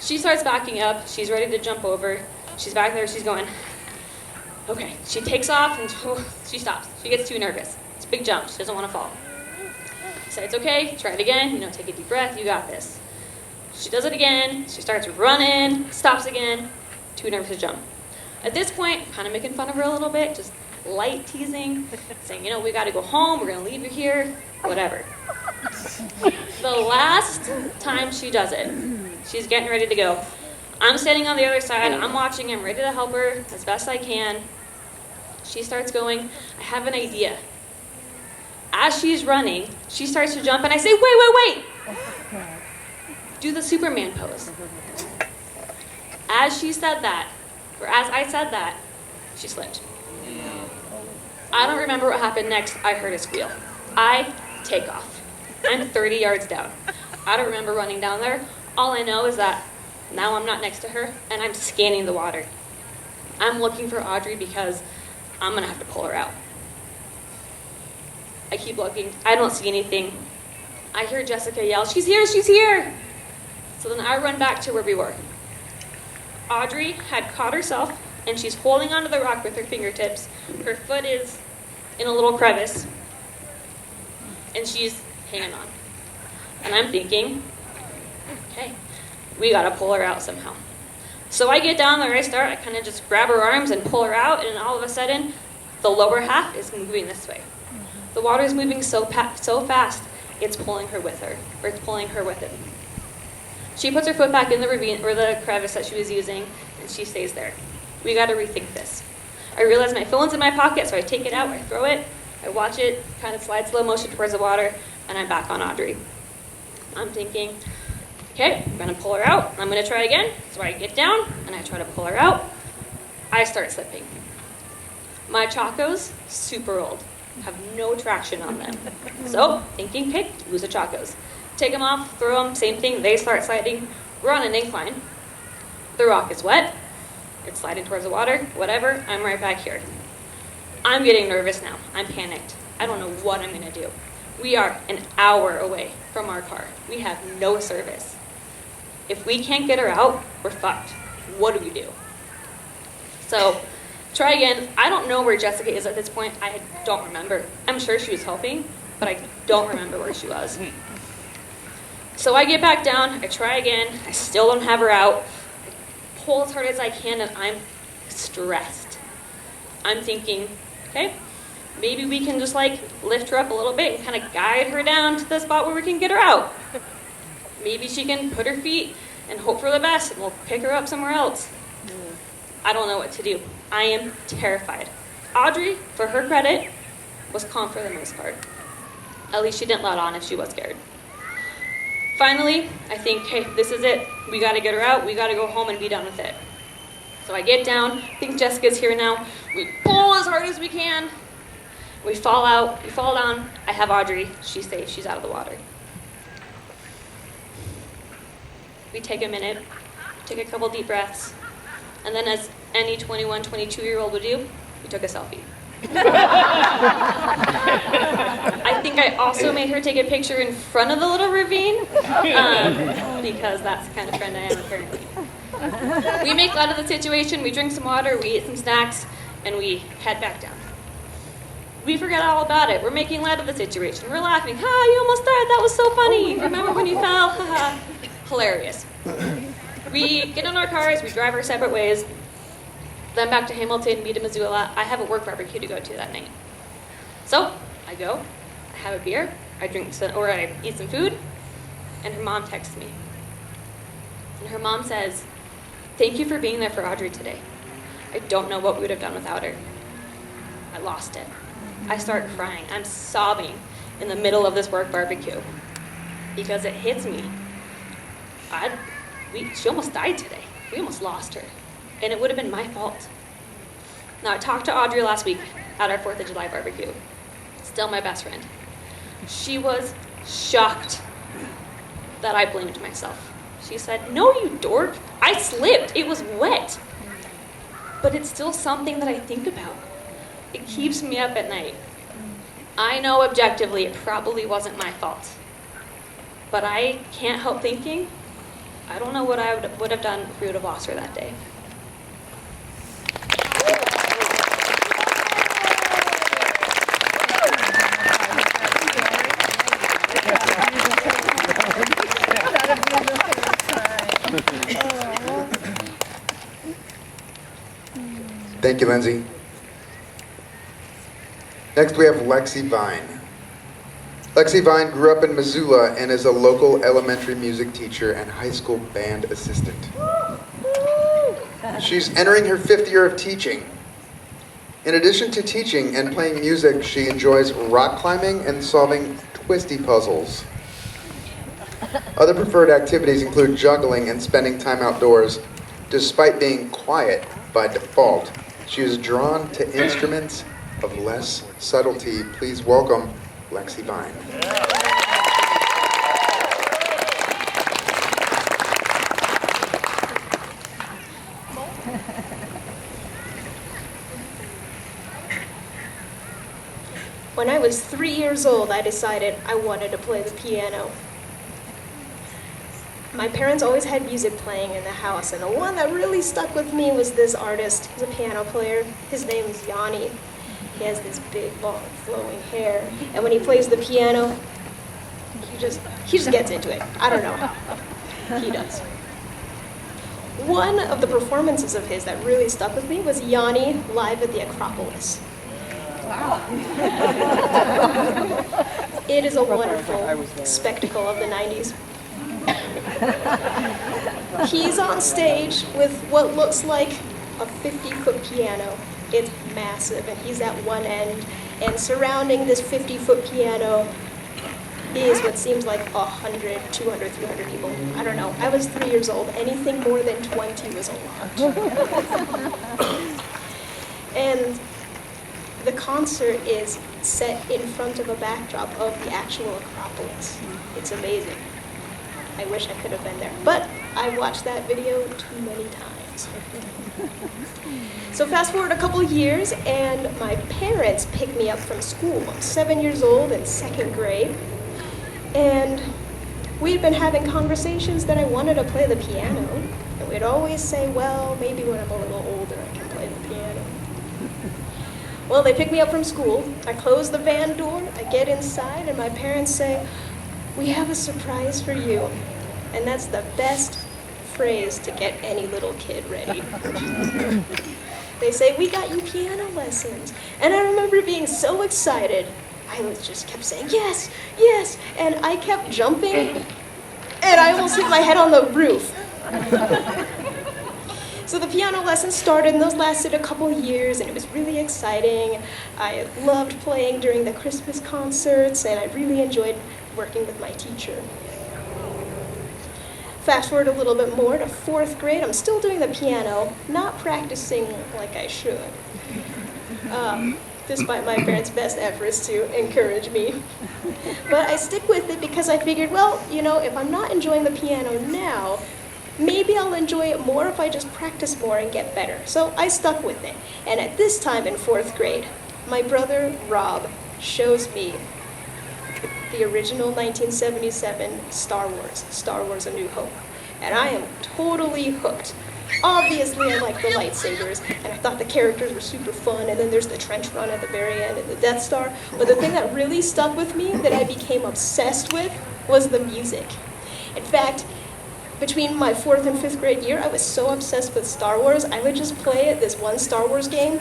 She starts backing up. She's ready to jump over. She's back there. She's going, okay. She takes off and she stops. She gets too nervous. It's a big jump. She doesn't want to fall. I say, it's okay. Try it again. Take a deep breath. You got this. She does it again. She starts running. Stops again. Too nervous to jump. At this point, kind of making fun of her a little bit, just light teasing, saying, we got to go home, we're going to leave you here, whatever. The last time she does it, she's getting ready to go. I'm standing on the other side, I'm watching, I'm ready to help her as best I can. She starts going, I have an idea. As she's running, she starts to jump, and I say, wait. do the Superman pose. As she said that, or as I said that, she slipped. I don't remember what happened next. I heard a squeal. I take off. I'm 30 yards down. I don't remember running down there. All I know is that now I'm not next to her, and I'm scanning the water. I'm looking for Audrey because I'm going to have to pull her out. I keep looking. I don't see anything. I hear Jessica yell, "She's here, she's here!" So then I run back to where we were. Audrey had caught herself, and she's holding onto the rock with her fingertips. Her foot is in a little crevice, and she's hanging on. And I'm thinking, okay, we gotta pull her out somehow. So I get down there, I kind of just grab her arms and pull her out, and all of a sudden, the lower half is moving this way. The water is moving so fast, it's pulling her with her, or it's pulling her with it. She puts her foot back in the ravine, or the crevice that she was using, and she stays there. We gotta rethink this. I realize my phone's in my pocket, so I take it out, I throw it, I watch it, kind of slide slow motion towards the water, and I'm back on Audrey. I'm thinking, okay, I'm gonna pull her out, I'm gonna try again. So I get down, and I try to pull her out. I start slipping. My Chacos, super old, have no traction on them. So, thinking, okay, lose the Chacos. Take them off, throw them, same thing, they start sliding. We're on an incline. The rock is wet. It's sliding towards the water, whatever, I'm right back here. I'm getting nervous now. I'm panicked. I don't know what I'm gonna do. We are an hour away from our car. We have no service. If we can't get her out, we're fucked. What do we do? So, try again. I don't know where Jessica is at this point. I don't remember. I'm sure she was helping, but I don't remember where she was. So I get back down, I try again, I still don't have her out. I pull as hard as I can, and I'm stressed. I'm thinking, okay, maybe we can just lift her up a little bit and kind of guide her down to the spot where we can get her out. Maybe she can put her feet and hope for the best, and we'll pick her up somewhere else. I don't know what to do. I am terrified. Audrey, for her credit, was calm for the most part. At least she didn't let on if she was scared. Finally, I think, hey, this is it. We gotta get her out. We gotta go home and be done with it. So I get down. I think Jessica's here now. We pull as hard as we can. We fall out. We fall down. I have Audrey. She's safe. She's out of the water. We take a minute, take a couple deep breaths, and then as any 21, 22-year-old would do, we took a selfie. I think I also made her take a picture in front of the little ravine, because that's the kind of friend I am apparently. We make light of the situation, we drink some water, we eat some snacks, and we head back down. We forget all about it. We're making light of the situation. We're laughing. Ha, you almost died. That was so funny. Remember when you fell? Ha. Hilarious. We get in our cars, we drive our separate ways, then back to Hamilton, me to Missoula. I have a work barbecue to go to that night. So I go, I have a beer, I eat some food, and her mom texts me. And her mom says, "Thank you for being there for Audrey today. I don't know what we would have done without her." I lost it. I start crying. I'm sobbing in the middle of this work barbecue because it hits me. She almost died today. We almost lost her. And it would have been my fault. Now, I talked to Audrey last week at our 4th of July barbecue. Still my best friend. She was shocked that I blamed myself. She said, "No, you dork. I slipped. It was wet." But it's still something that I think about. It keeps me up at night. I know objectively it probably wasn't my fault. But I can't help thinking, I don't know what I would have done if we would have lost her that day. Thank you, Lindsay. Next, we have Lexi Vine. Lexi Vine grew up in Missoula and is a local elementary music teacher and high school band assistant. She's entering her 5th year of teaching. In addition to teaching and playing music, she enjoys rock climbing and solving twisty puzzles. Other preferred activities include juggling and spending time outdoors. Despite being quiet by default, she is drawn to instruments of less subtlety. Please welcome Lexi Vine. When I was 3 years old, I decided I wanted to play the piano. My parents always had music playing in the house, and the one that really stuck with me was this artist. He's a piano player. His name is Yanni. He has this big, long, flowing hair, and when he plays the piano, he just gets into it. I don't know how. He does. One of the performances of his that really stuck with me was Yanni live at the Acropolis. It is a wonderful spectacle of the 90s. He's on stage with what looks like a 50-foot piano. It's massive, and he's at one end, and surrounding this 50-foot piano is what seems like 100, 200, 300 people. I don't know. I was 3 years old. Anything more than 20 was a lot. And the concert is set in front of a backdrop of the actual Acropolis. It's amazing. I wish I could have been there, but I watched that video too many times. So fast forward a couple years, and my parents picked me up from school. I'm 7 years old in second grade, and we'd been having conversations that I wanted to play the piano, and we'd always say, well, maybe when I'm a little older I can play the piano. Well, they pick me up from school, I close the van door, I get inside, and my parents say, "We have a surprise for you." And that's the best phrase to get any little kid ready. They say, "We got you piano lessons." And I remember being so excited, I just kept saying, "Yes, yes," and I kept jumping, and I almost hit my head on the roof. So the piano lessons started, and those lasted a couple years, and it was really exciting. I loved playing during the Christmas concerts, and I really enjoyed working with my teacher. Fast forward a little bit more to fourth grade. I'm still doing the piano, not practicing like I should, despite my parents' best efforts to encourage me. But I stick with it because I figured, well, if I'm not enjoying the piano now, maybe I'll enjoy it more if I just practice more and get better. So I stuck with it. And at this time in fourth grade, my brother Rob shows me the original 1977 Star Wars A New Hope. And I am totally hooked. Obviously, I like the lightsabers, and I thought the characters were super fun, and then there's the trench run at the very end and the Death Star. But the thing that really stuck with me, that I became obsessed with, was the music. In fact, between my fourth and fifth grade year, I was so obsessed with Star Wars, I would just play this one Star Wars game,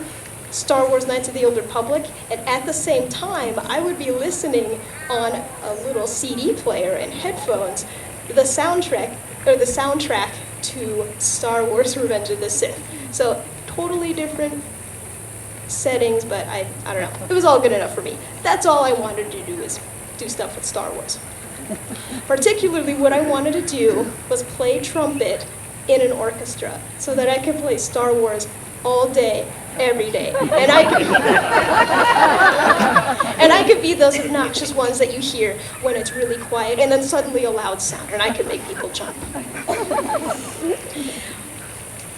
Star Wars Knights of the Old Republic, and at the same time, I would be listening on a little CD player and headphones, the soundtrack to Star Wars Revenge of the Sith. So totally different settings, but I don't know. It was all good enough for me. That's all I wanted to do, is do stuff with Star Wars. Particularly what I wanted to do was play trumpet in an orchestra so that I could play Star Wars all day, every day. And I could be those obnoxious ones that you hear when it's really quiet and then suddenly a loud sound, and I could make people jump.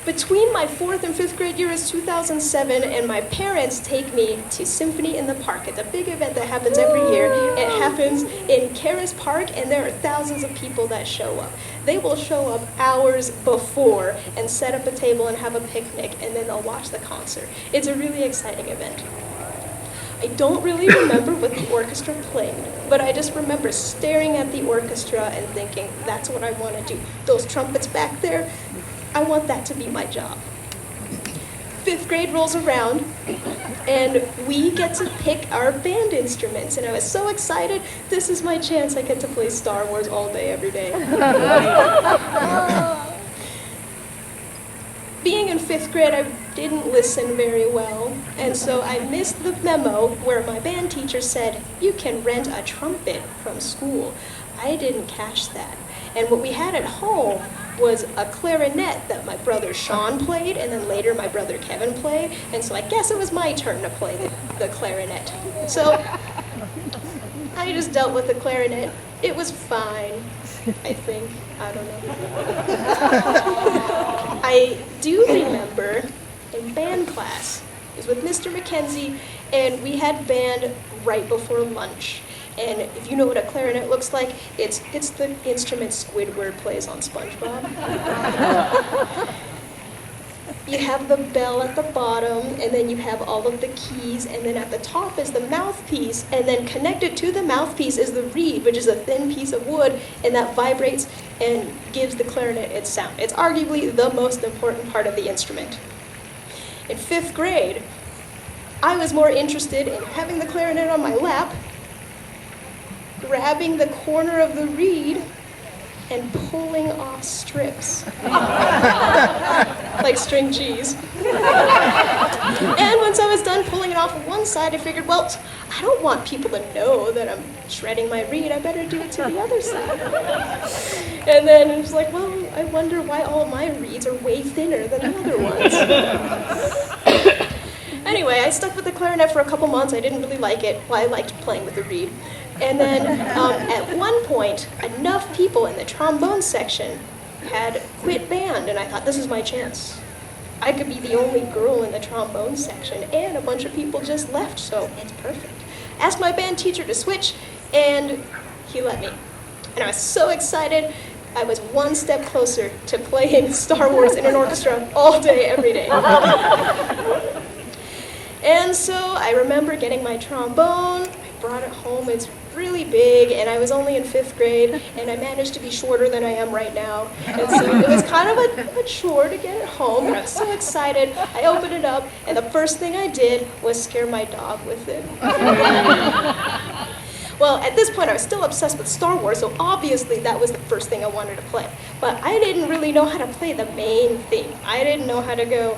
Between my fourth and fifth grade year is 2007, and my parents take me to Symphony in the Park. It's a big event that happens every year. It happens in Karis Park, and there are thousands of people that show up. They will show up hours before and set up a table and have a picnic, and then they'll watch the concert. It's a really exciting event. I don't really remember what the orchestra played, but I just remember staring at the orchestra and thinking, that's what I want to do. Those trumpets back there, I want that to be my job. Fifth grade rolls around, and we get to pick our band instruments, and I was so excited. This is my chance. I get to play Star Wars all day, every day. Being in fifth grade, I didn't listen very well, and so I missed the memo where my band teacher said, you can rent a trumpet from school. I didn't catch that. And what we had at home was a clarinet that my brother Sean played, and then later my brother Kevin played, and so I guess it was my turn to play the clarinet. So I just dealt with the clarinet. It was fine, I think. I don't know. I do remember in band class, it was with Mr. McKenzie, and we had band right before lunch. And if you know what a clarinet looks like, it's the instrument Squidward plays on SpongeBob. You have the bell at the bottom, and then you have all of the keys, and then at the top is the mouthpiece, and then connected to the mouthpiece is the reed, which is a thin piece of wood, and that vibrates and gives the clarinet its sound. It's arguably the most important part of the instrument. In 5th grade, I was more interested in having the clarinet on my lap, grabbing the corner of the reed, and pulling off strips. Like string cheese. And once I was done pulling it off of one side, I figured, well, I don't want people to know that I'm shredding my reed. I better do it to the other side. And then it was like, well, I wonder why all my reeds are way thinner than the other ones. Anyway, I stuck with the clarinet for a couple months. I didn't really like it. Well, I liked playing with the reed. And then at one point, enough people in the trombone section had quit band, and I thought, this is my chance. I could be the only girl in the trombone section, and a bunch of people just left, so it's perfect. Asked my band teacher to switch, and he let me. And I was so excited, I was one step closer to playing Star Wars in an orchestra all day, every day. And so I remember getting my trombone, I brought it home, it's really big, and I was only in 5th grade, and I managed to be shorter than I am right now. And so it was kind of a chore to get it home, and I was so excited. I opened it up, and the first thing I did was scare my dog with it. Well, at this point, I was still obsessed with Star Wars, so obviously that was the first thing I wanted to play. But I didn't really know how to play the main theme. I didn't know how to go...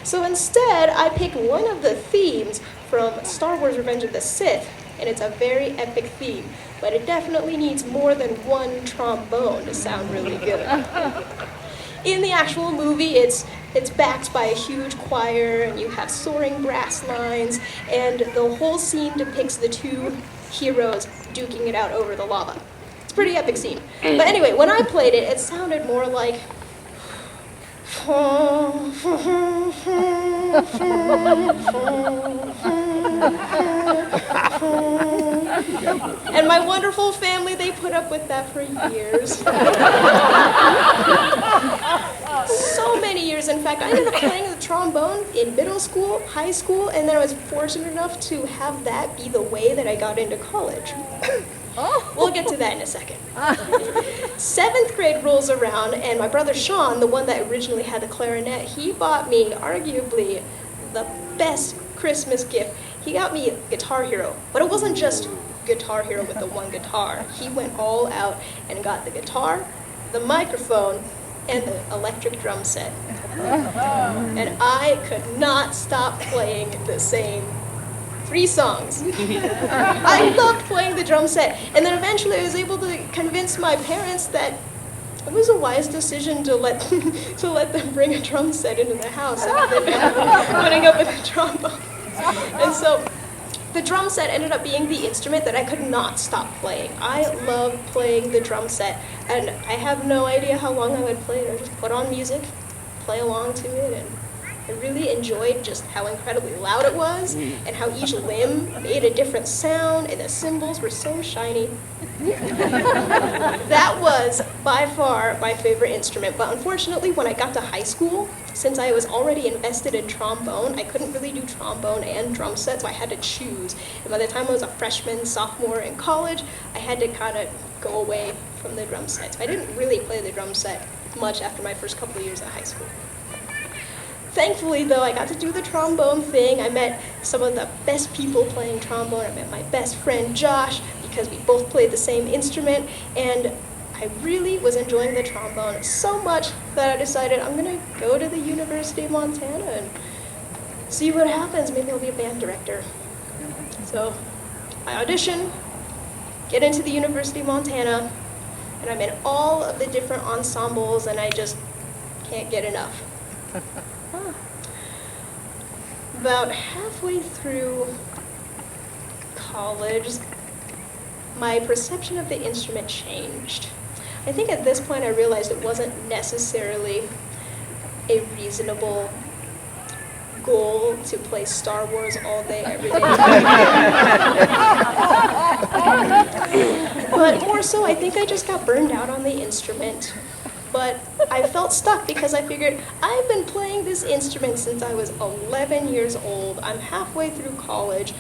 So instead, I picked one of the themes from Star Wars Revenge of the Sith, and it's a very epic theme, but it definitely needs more than one trombone to sound really good. In the actual movie, it's backed by a huge choir, and you have soaring brass lines, and the whole scene depicts the two heroes duking it out over the lava. It's a pretty epic scene. But anyway, when I played it, it sounded more like... And my wonderful family, they put up with that for years. So many years, in fact. I ended up playing the trombone in middle school, high school, and then I was fortunate enough to have that be the way that I got into college. We'll get to that in a second. 7th grade rolls around, and my brother Sean, the one that originally had the clarinet, he bought me arguably the best Christmas gift. He got me Guitar Hero, but it wasn't just Guitar Hero with the one guitar. He went all out and got the guitar, the microphone, and the electric drum set. And I could not stop playing the same 3 songs. I loved playing the drum set, and then eventually I was able to convince my parents that it was a wise decision to let them bring a drum set into the house after they'd been putting up with a trombone. And so the drum set ended up being the instrument that I could not stop playing. I love playing the drum set, and I have no idea how long I would play it. I just put on music, play along to it, and I really enjoyed just how incredibly loud it was, and how each limb made a different sound, and the cymbals were so shiny. That was, by far, my favorite instrument, but unfortunately, when I got to high school, since I was already invested in trombone, I couldn't really do trombone and drum set, so I had to choose. And by the time I was a freshman, sophomore in college, I had to kind of go away from the drum set. So I didn't really play the drum set much after my first couple of years at high school. Thankfully, though, I got to do the trombone thing. I met some of the best people playing trombone. I met my best friend, Josh, because we both played the same instrument, and I really was enjoying the trombone so much that I decided I'm going to go to the University of Montana and see what happens. Maybe I'll be a band director. So I audition, get into the University of Montana, and I'm in all of the different ensembles, and I just can't get enough. About halfway through college, my perception of the instrument changed. I think at this point I realized it wasn't necessarily a reasonable goal to play Star Wars all day, every day. But more so, I think I just got burned out on the instrument. But I felt stuck because I figured I've been playing this instrument since I was 11 years old. I'm halfway through college.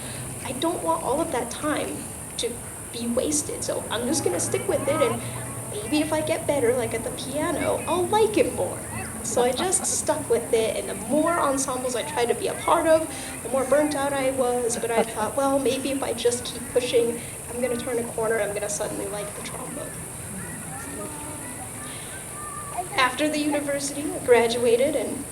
I don't want all of that time to be wasted, so I'm just gonna stick with it, and maybe if I get better, like at the piano, I'll like it more. So I just stuck with it, and the more ensembles I tried to be a part of, the more burnt out I was, but I thought, well, maybe if I just keep pushing, I'm gonna turn a corner, I'm gonna suddenly like the trombone. After the university, I graduated and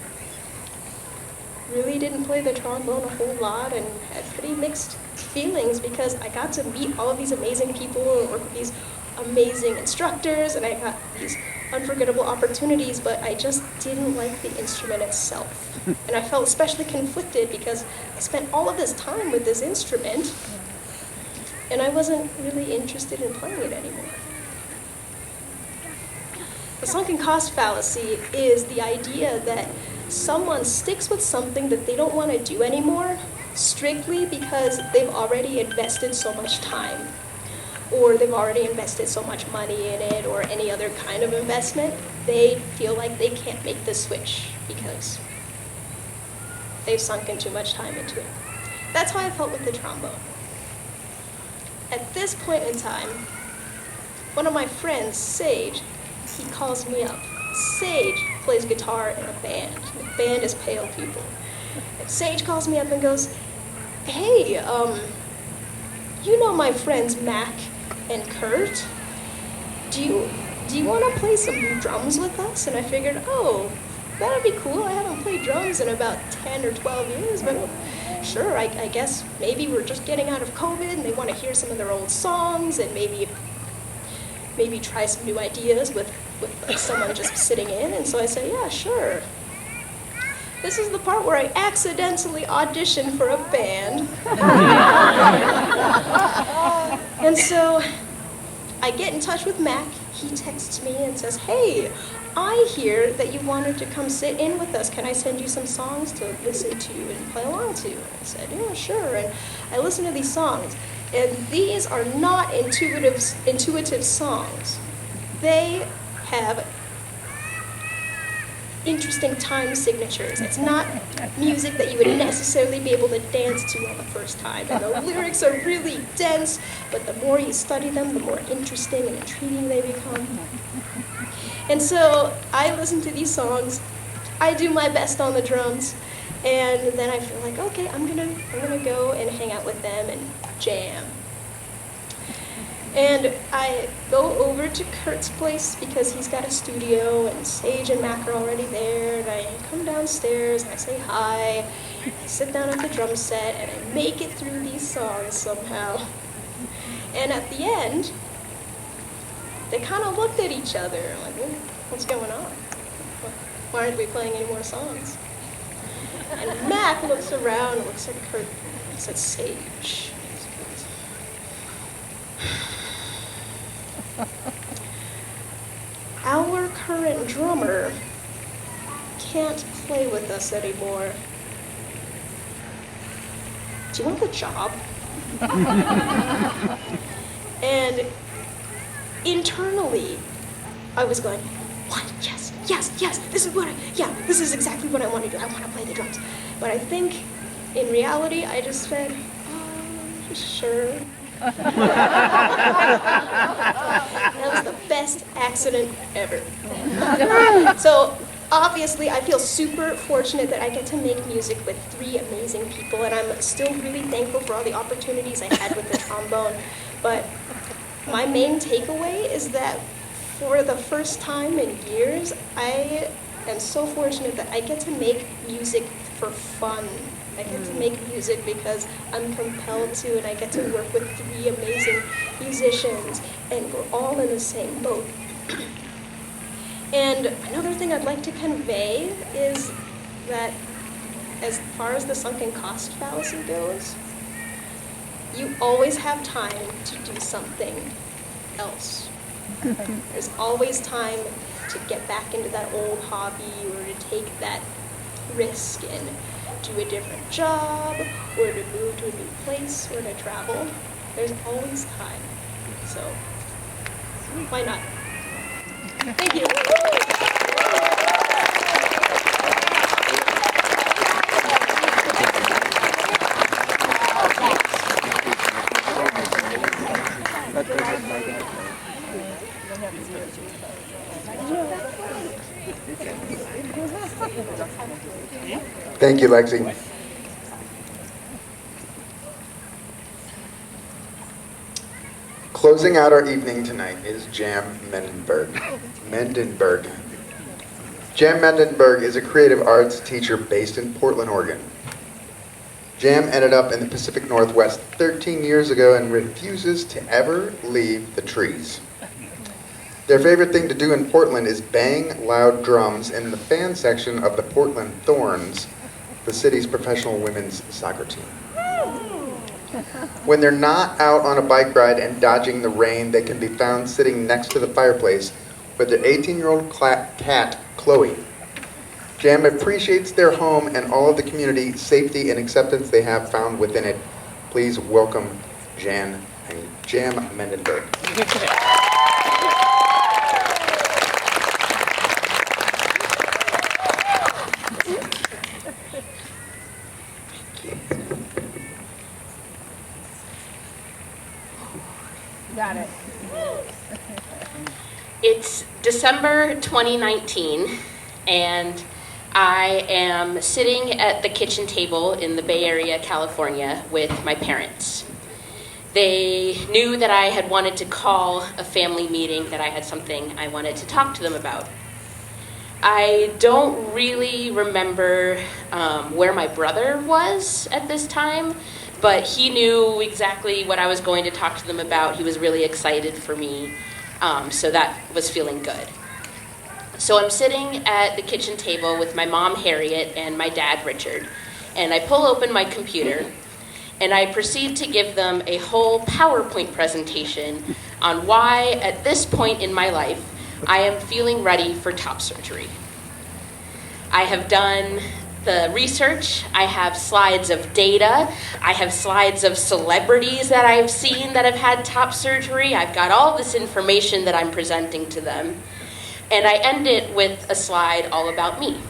really didn't play the trombone a whole lot and had pretty mixed feelings because I got to meet all of these amazing people and work with these amazing instructors, and I got these unforgettable opportunities, but I just didn't like the instrument itself. And I felt especially conflicted because I spent all of this time with this instrument and I wasn't really interested in playing it anymore. The sunken cost fallacy is the idea that someone sticks with something that they don't want to do anymore strictly because they've already invested so much time, or they've already invested so much money in it, or any other kind of investment. They feel like they can't make the switch because they've sunk in too much time into it. That's how I felt with the trombone. At this point in time, one of my friends, Sage, he calls me up. Sage plays guitar in a band. The band is Pale People. And Sage calls me up and goes, hey, you know my friends Mac and Kurt? Do you want to play some drums with us? And I figured, oh, that'd be cool. I haven't played drums in about 10 or 12 years, but sure, I guess maybe we're just getting out of COVID and they want to hear some of their old songs and maybe try some new ideas with like someone just sitting in. And so I say, yeah, sure. This is the part where I accidentally auditioned for a band. And so I get in touch with Mac. He texts me and says, hey, I hear that you wanted to come sit in with us. Can I send you some songs to listen to and play along to? And I said, yeah, sure. And I listened to these songs. And these are not intuitive songs. They have interesting time signatures. It's not music that you would necessarily be able to dance to on the first time. And the lyrics are really dense, but the more you study them, the more interesting and intriguing they become. And so I listen to these songs, I do my best on the drums, and then I feel like, okay, I'm gonna go and hang out with them and jam. And I go over to Kurt's place because he's got a studio and Sage and Mac are already there, and I come downstairs and I say hi, I sit down at the drum set and I make it through these songs somehow. And at the end, they kind of looked at each other like, what's going on? Why aren't we playing any more songs? And Mac looks around and looks at Kurt and looks at Sage. Our current drummer can't play with us anymore. Do you want the job? And internally, I was going, what? Yes, yes, yes, this is exactly what I want to do. I want to play the drums. But I think, in reality, I just said, sure. That was the best accident ever. So, obviously, I feel super fortunate that I get to make music with 3 amazing people, and I'm still really thankful for all the opportunities I had with the trombone. But my main takeaway is that for the first time in years, I am so fortunate that I get to make music for fun. I get to make music because I'm compelled to, and I get to work with 3 amazing musicians, and we're all in the same boat. And another thing I'd like to convey is that as far as the sunken cost fallacy goes, you always have time to do something else. There's always time to get back into that old hobby or to take that risk and do a different job or to move to a new place or to travel. There's always time. So why not? Thank you. Thank you, Lexi. Closing out our evening tonight is Jam Mendenberg. Jam Mendenberg is a creative arts teacher based in Portland, Oregon. Jam ended up in the Pacific Northwest 13 years ago and refuses to ever leave the trees. Their favorite thing to do in Portland is bang loud drums in the fan section of the Portland Thorns, the city's professional women's soccer team. When they're not out on a bike ride and dodging the rain, they can be found sitting next to the fireplace with their 18-year-old cat, Chloe. Jam appreciates their home and all of the community safety and acceptance they have found within it. Please welcome Jam Mendenberg. Got it. It's December 2019, and I am sitting at the kitchen table in the Bay Area, California, with my parents. They knew that I had wanted to call a family meeting, that I had something I wanted to talk to them about. I don't really remember where my brother was at this time, but he knew exactly what I was going to talk to them about. He was really excited for me, so that was feeling good. So I'm sitting at the kitchen table with my mom, Harriet, and my dad, Richard, and I pull open my computer, and I proceed to give them a whole PowerPoint presentation on why, at this point in my life, I am feeling ready for top surgery. I have done the research, I have slides of data, I have slides of celebrities that I've seen that have had top surgery. I've got all this information that I'm presenting to them. And I end it with a slide all about me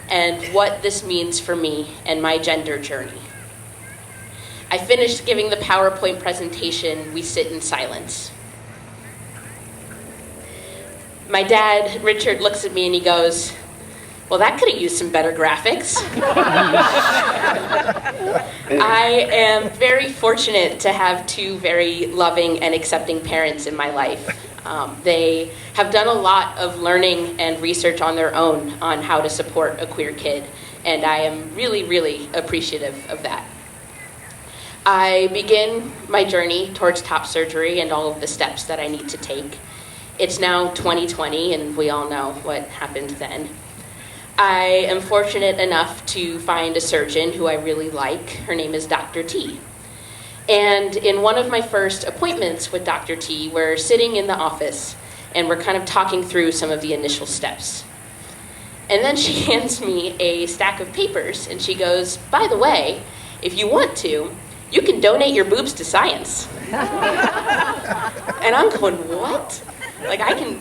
and what this means for me and my gender journey. I finished giving the PowerPoint presentation. We sit in silence. My dad, Richard, looks at me and he goes, "Well, that could have used some better graphics." I am very fortunate to have 2 very loving and accepting parents in my life. They have done a lot of learning and research on their own on how to support a queer kid, and I am really, really appreciative of that. I begin my journey towards top surgery and all of the steps that I need to take. It's now 2020, and we all know what happened then. I am fortunate enough to find a surgeon who I really like. Her name is Dr. T. And in one of my first appointments with Dr. T, we're sitting in the office and we're kind of talking through some of the initial steps. And then she hands me a stack of papers and she goes, "By the way, if you want to, you can donate your boobs to science." And I'm going, "What? Like, I can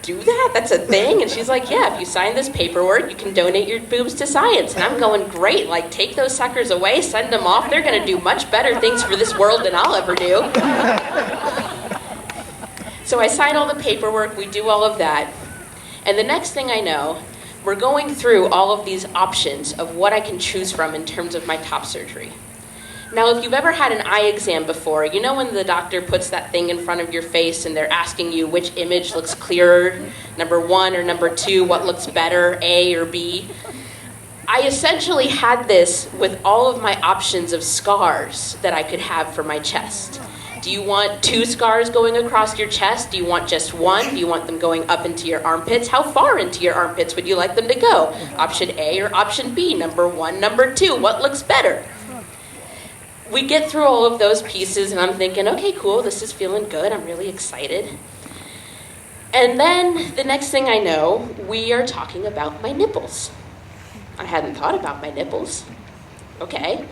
do that? That's a thing?" And she's like, "Yeah, if you sign this paperwork, you can donate your boobs to science." And I'm going, "Great, like, take those suckers away, send them off. They're gonna do much better things for this world than I'll ever do." So I sign all the paperwork, we do all of that. And the next thing I know, we're going through all of these options of what I can choose from in terms of my top surgery. Now, if you've ever had an eye exam before, you know when the doctor puts that thing in front of your face and they're asking you which image looks clearer, number 1 or number 2, what looks better, A or B? I essentially had this with all of my options of scars that I could have for my chest. Do you want 2 scars going across your chest? Do you want just 1? Do you want them going up into your armpits? How far into your armpits would you like them to go? Option A or option B, number 1, number 2, what looks better? We get through all of those pieces and I'm thinking, okay, cool, this is feeling good, I'm really excited. And then the next thing I know, we are talking about my nipples. I hadn't thought about my nipples. Okay,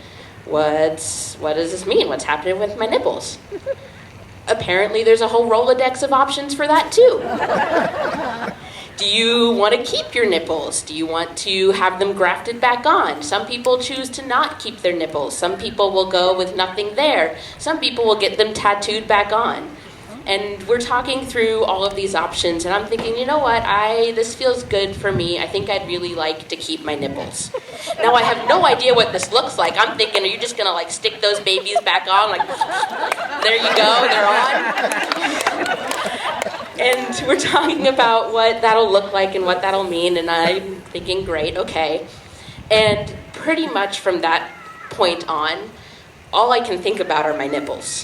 what does this mean? What's happening with my nipples? Apparently there's a whole Rolodex of options for that too. Do you want to keep your nipples? Do you want to have them grafted back on? Some people choose to not keep their nipples. Some people will go with nothing there. Some people will get them tattooed back on. And we're talking through all of these options, and I'm thinking, you know what, this feels good for me. I think I'd really like to keep my nipples. Now, I have no idea what this looks like. I'm thinking, are you just going to, like, stick those babies back on? Like, there you go, they're on. And we're talking about what that'll look like and what that'll mean, and I'm thinking, great, okay. And pretty much from that point on, all I can think about are my nipples.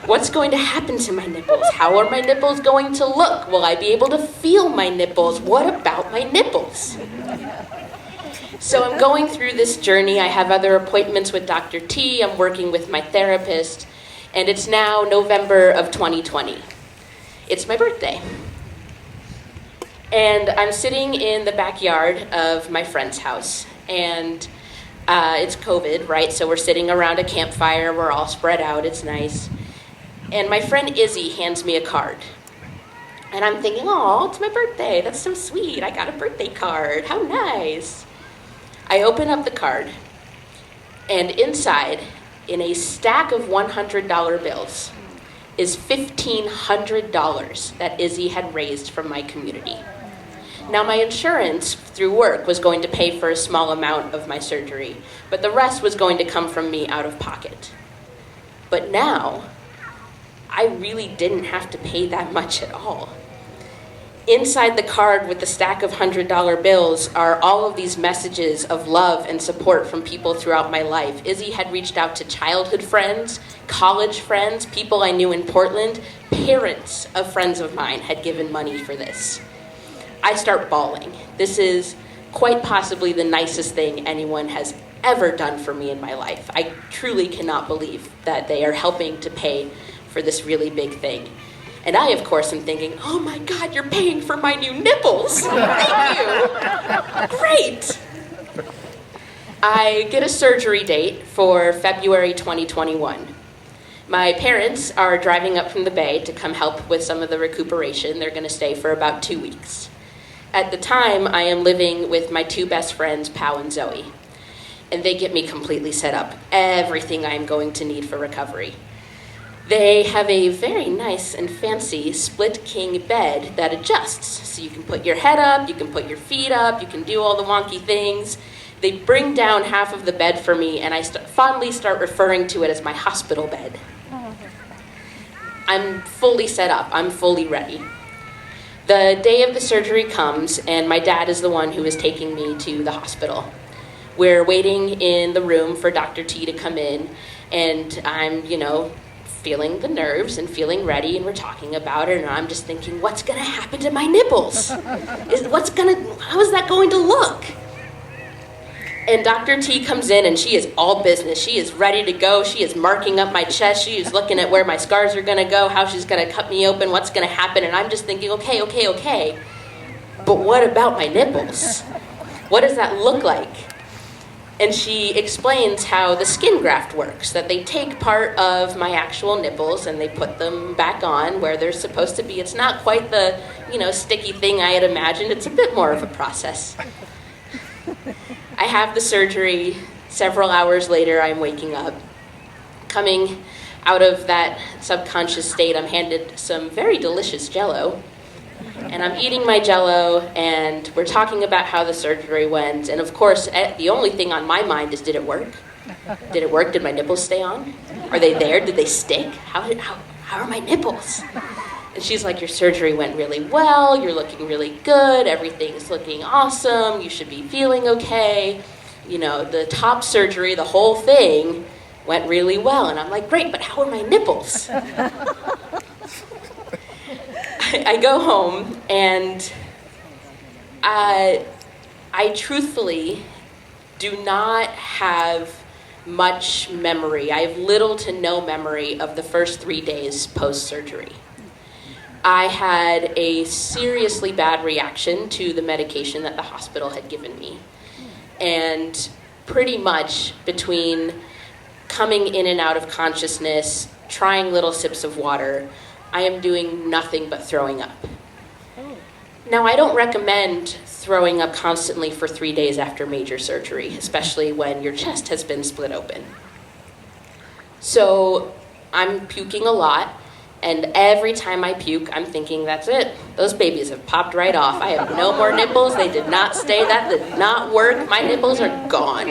What's going to happen to my nipples? How are my nipples going to look? Will I be able to feel my nipples? What about my nipples? So I'm going through this journey. I have other appointments with Dr. T. I'm working with my therapist. And it's now November of 2020. It's my birthday. And I'm sitting in the backyard of my friend's house. And it's COVID, right? So we're sitting around a campfire. We're all spread out. It's nice. And my friend Izzy hands me a card. And I'm thinking, oh, it's my birthday. That's so sweet. I got a birthday card. How nice. I open up the card. And inside, in a stack of $100 bills, is $1,500 that Izzy had raised from my community. Now, my insurance through work was going to pay for a small amount of my surgery, but the rest was going to come from me out of pocket. But now, I really didn't have to pay that much at all. Inside the card with the stack of $100 bills are all of these messages of love and support from people throughout my life. Izzy had reached out to childhood friends, college friends, people I knew in Portland. Parents of friends of mine had given money for this. I start bawling. This is quite possibly the nicest thing anyone has ever done for me in my life. I truly cannot believe that they are helping to pay for this really big thing. And I, of course, am thinking, oh my God, you're paying for my new nipples. Thank you. Great. I get a surgery date for February 2021. My parents are driving up from the Bay to come help with some of the recuperation. They're going to stay for about 2 weeks. At the time, I am living with my 2 best friends, Pau and Zoe. And they get me completely set up, everything I'm going to need for recovery. They have a very nice and fancy split king bed that adjusts. So you can put your head up, you can put your feet up, you can do all the wonky things. They bring down half of the bed for me, and I fondly start referring to it as my hospital bed. I'm fully set up, I'm fully ready. The day of the surgery comes, and my dad is the one who is taking me to the hospital. We're waiting in the room for Dr. T to come in, and I'm, feeling the nerves and feeling ready, and we're talking about it, and I'm just thinking, what's gonna happen to my nipples? How is that going to look? And Dr. T comes in, and she is all business. She is ready to go. She is marking up my chest. She is looking at where my scars are gonna go, how she's gonna cut me open, what's gonna happen, and I'm just thinking, okay. But what about my nipples? What does that look like? And she explains how the skin graft works, that they take part of my actual nipples and they put them back on where they're supposed to be. It's not quite the, sticky thing I had imagined. It's a bit more of a process. I have the surgery. Several hours later, I'm waking up. Coming out of that subconscious state, I'm handed some very delicious Jell-O. And I'm eating my Jell-O, and we're talking about how the surgery went. And of course, the only thing on my mind is, did it work? Did it work? Did my nipples stay on? Are they there? Did they stick? How are my nipples? And she's like, your surgery went really well, you're looking really good, everything's looking awesome, you should be feeling okay. You know, the top surgery, the whole thing went really well. And I'm like, great, but how are my nipples? I go home and I truthfully do not have much memory. I have little to no memory of the first 3 days post-surgery. I had a seriously bad reaction to the medication that the hospital had given me. And pretty much between coming in and out of consciousness, trying little sips of water, I am doing nothing but throwing up. Now, I don't recommend throwing up constantly for 3 days after major surgery, especially when your chest has been split open. So I'm puking a lot, and every time I puke, I'm thinking, that's it. Those babies have popped right off. I have no more nipples. They did not stay. That did not work. My nipples are gone.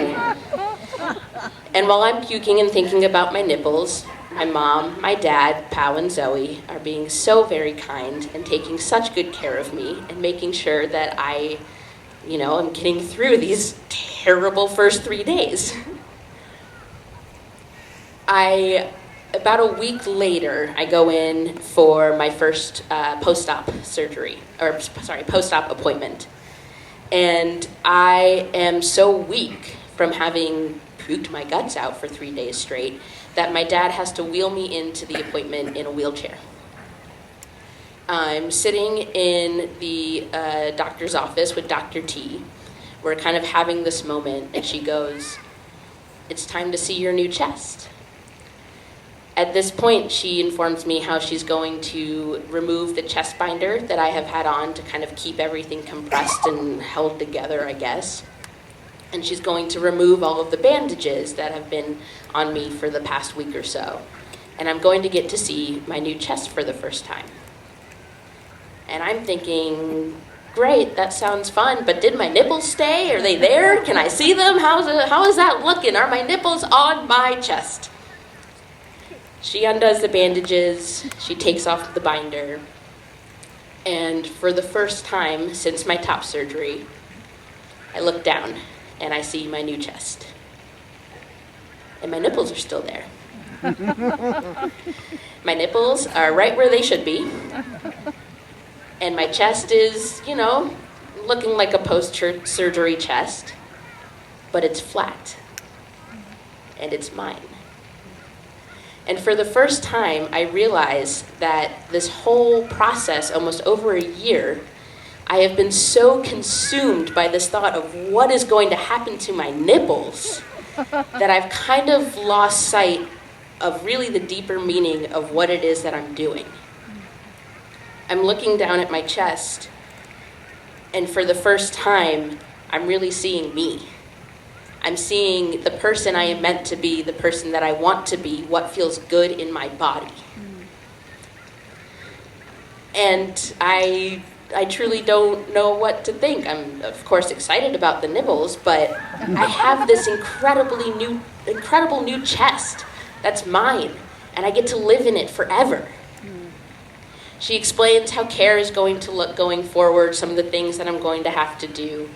And while I'm puking and thinking about my nipples, my mom, my dad, Pau, and Zoe are being so very kind and taking such good care of me and making sure that I, am getting through these terrible first 3 days. About a week later, I go in for my first post-op appointment. And I am so weak from having puked my guts out for 3 days straight that my dad has to wheel me into the appointment in a wheelchair. I'm sitting in the doctor's office with Dr. T. We're kind of having this moment, and she goes, "It's time to see your new chest." At this point, she informs me how she's going to remove the chest binder that I have had on to kind of keep everything compressed and held together, I guess. And she's going to remove all of the bandages that have been on me for the past week or so. And I'm going to get to see my new chest for the first time. And I'm thinking, great, that sounds fun, but did my nipples stay? Are they there? Can I see them? How is that looking? Are my nipples on my chest? She undoes the bandages, she takes off the binder, and for the first time since my top surgery, I look down and I see my new chest. And my nipples are still there. My nipples are right where they should be. And my chest is, looking like a post-surgery chest, but it's flat. And it's mine. And for the first time, I realized that this whole process, almost over a year, I have been so consumed by this thought of what is going to happen to my nipples that I've kind of lost sight of really the deeper meaning of what it is that I'm doing. I'm looking down at my chest, and for the first time, I'm really seeing me. I'm seeing the person I am meant to be, the person that I want to be, what feels good in my body. And I truly don't know what to think. I'm, of course, excited about the nipples, but I have this incredible new chest that's mine, and I get to live in it forever. She explains how care is going to look going forward, some of the things that I'm going to have to do.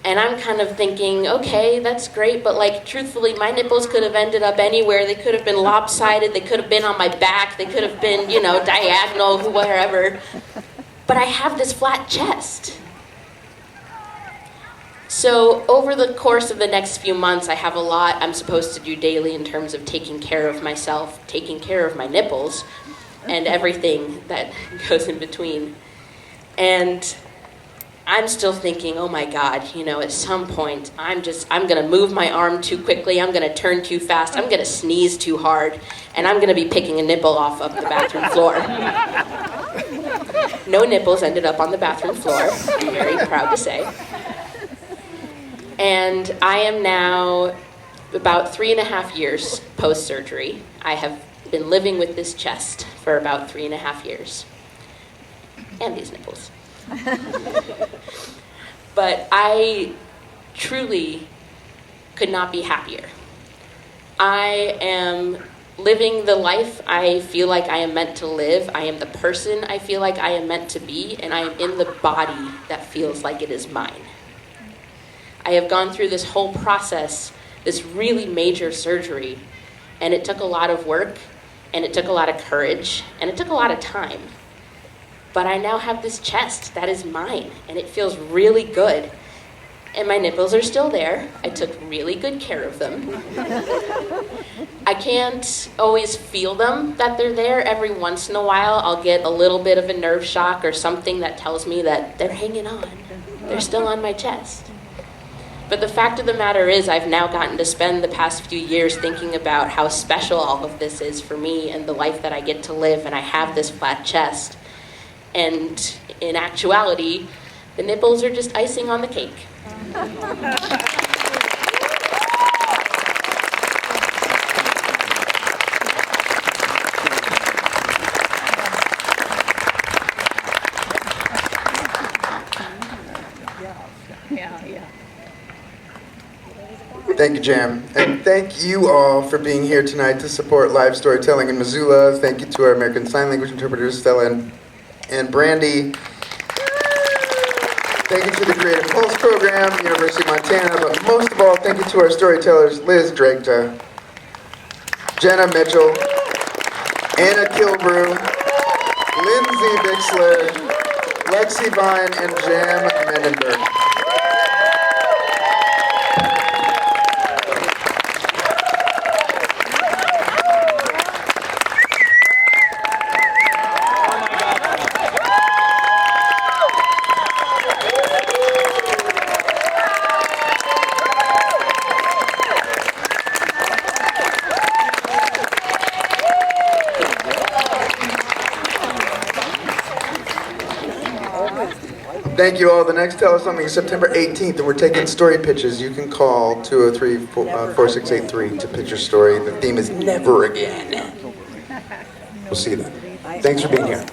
And I'm kind of thinking, okay, that's great, but truthfully, my nipples could have ended up anywhere. They could have been lopsided, they could have been on my back, they could have been, diagonal, wherever. But I have this flat chest. So over the course of the next few months, I have a lot I'm supposed to do daily in terms of taking care of myself, taking care of my nipples, and everything that goes in between. And I'm still thinking, oh my God, at some point, I'm going to move my arm too quickly, I'm going to turn too fast, I'm going to sneeze too hard, and I'm going to be picking a nipple off of the bathroom floor. No nipples ended up on the bathroom floor, I'm very proud to say. And I am now about 3.5 years post-surgery. I have been living with this chest for about 3.5 years. And these nipples. But I truly could not be happier. I am living the life I feel like I am meant to live. I am the person I feel like I am meant to be, and I am in the body that feels like it is mine. I have gone through this whole process, this really major surgery, and it took a lot of work, and it took a lot of courage, and it took a lot of time. But I now have this chest that is mine, and it feels really good. And my nipples are still there. I took really good care of them. I can't always feel them that they're there. Every once in a while, I'll get a little bit of a nerve shock or something that tells me that they're hanging on. They're still on my chest. But the fact of the matter is, I've now gotten to spend the past few years thinking about how special all of this is for me and the life that I get to live, and I have this flat chest. And in actuality, the nipples are just icing on the cake. Thank you, Jam. And thank you all for being here tonight to support live storytelling in Missoula. Thank you to our American Sign Language interpreters, Stella and Brandy. Thank you to the Creative Pulse program, University of Montana, but most of all, thank you to our storytellers, Liz Dregta, Jenna Mitchell, Anna Kilbrew, Lindsay Bixler, Lexi Vine, and Jam Mendenberg. Thank you all. The next Tell Us Something is September 18th, and we're taking story pitches. You can call 203-4683 to pitch your story. The theme is Never Again. We'll see you then. Thanks for being here.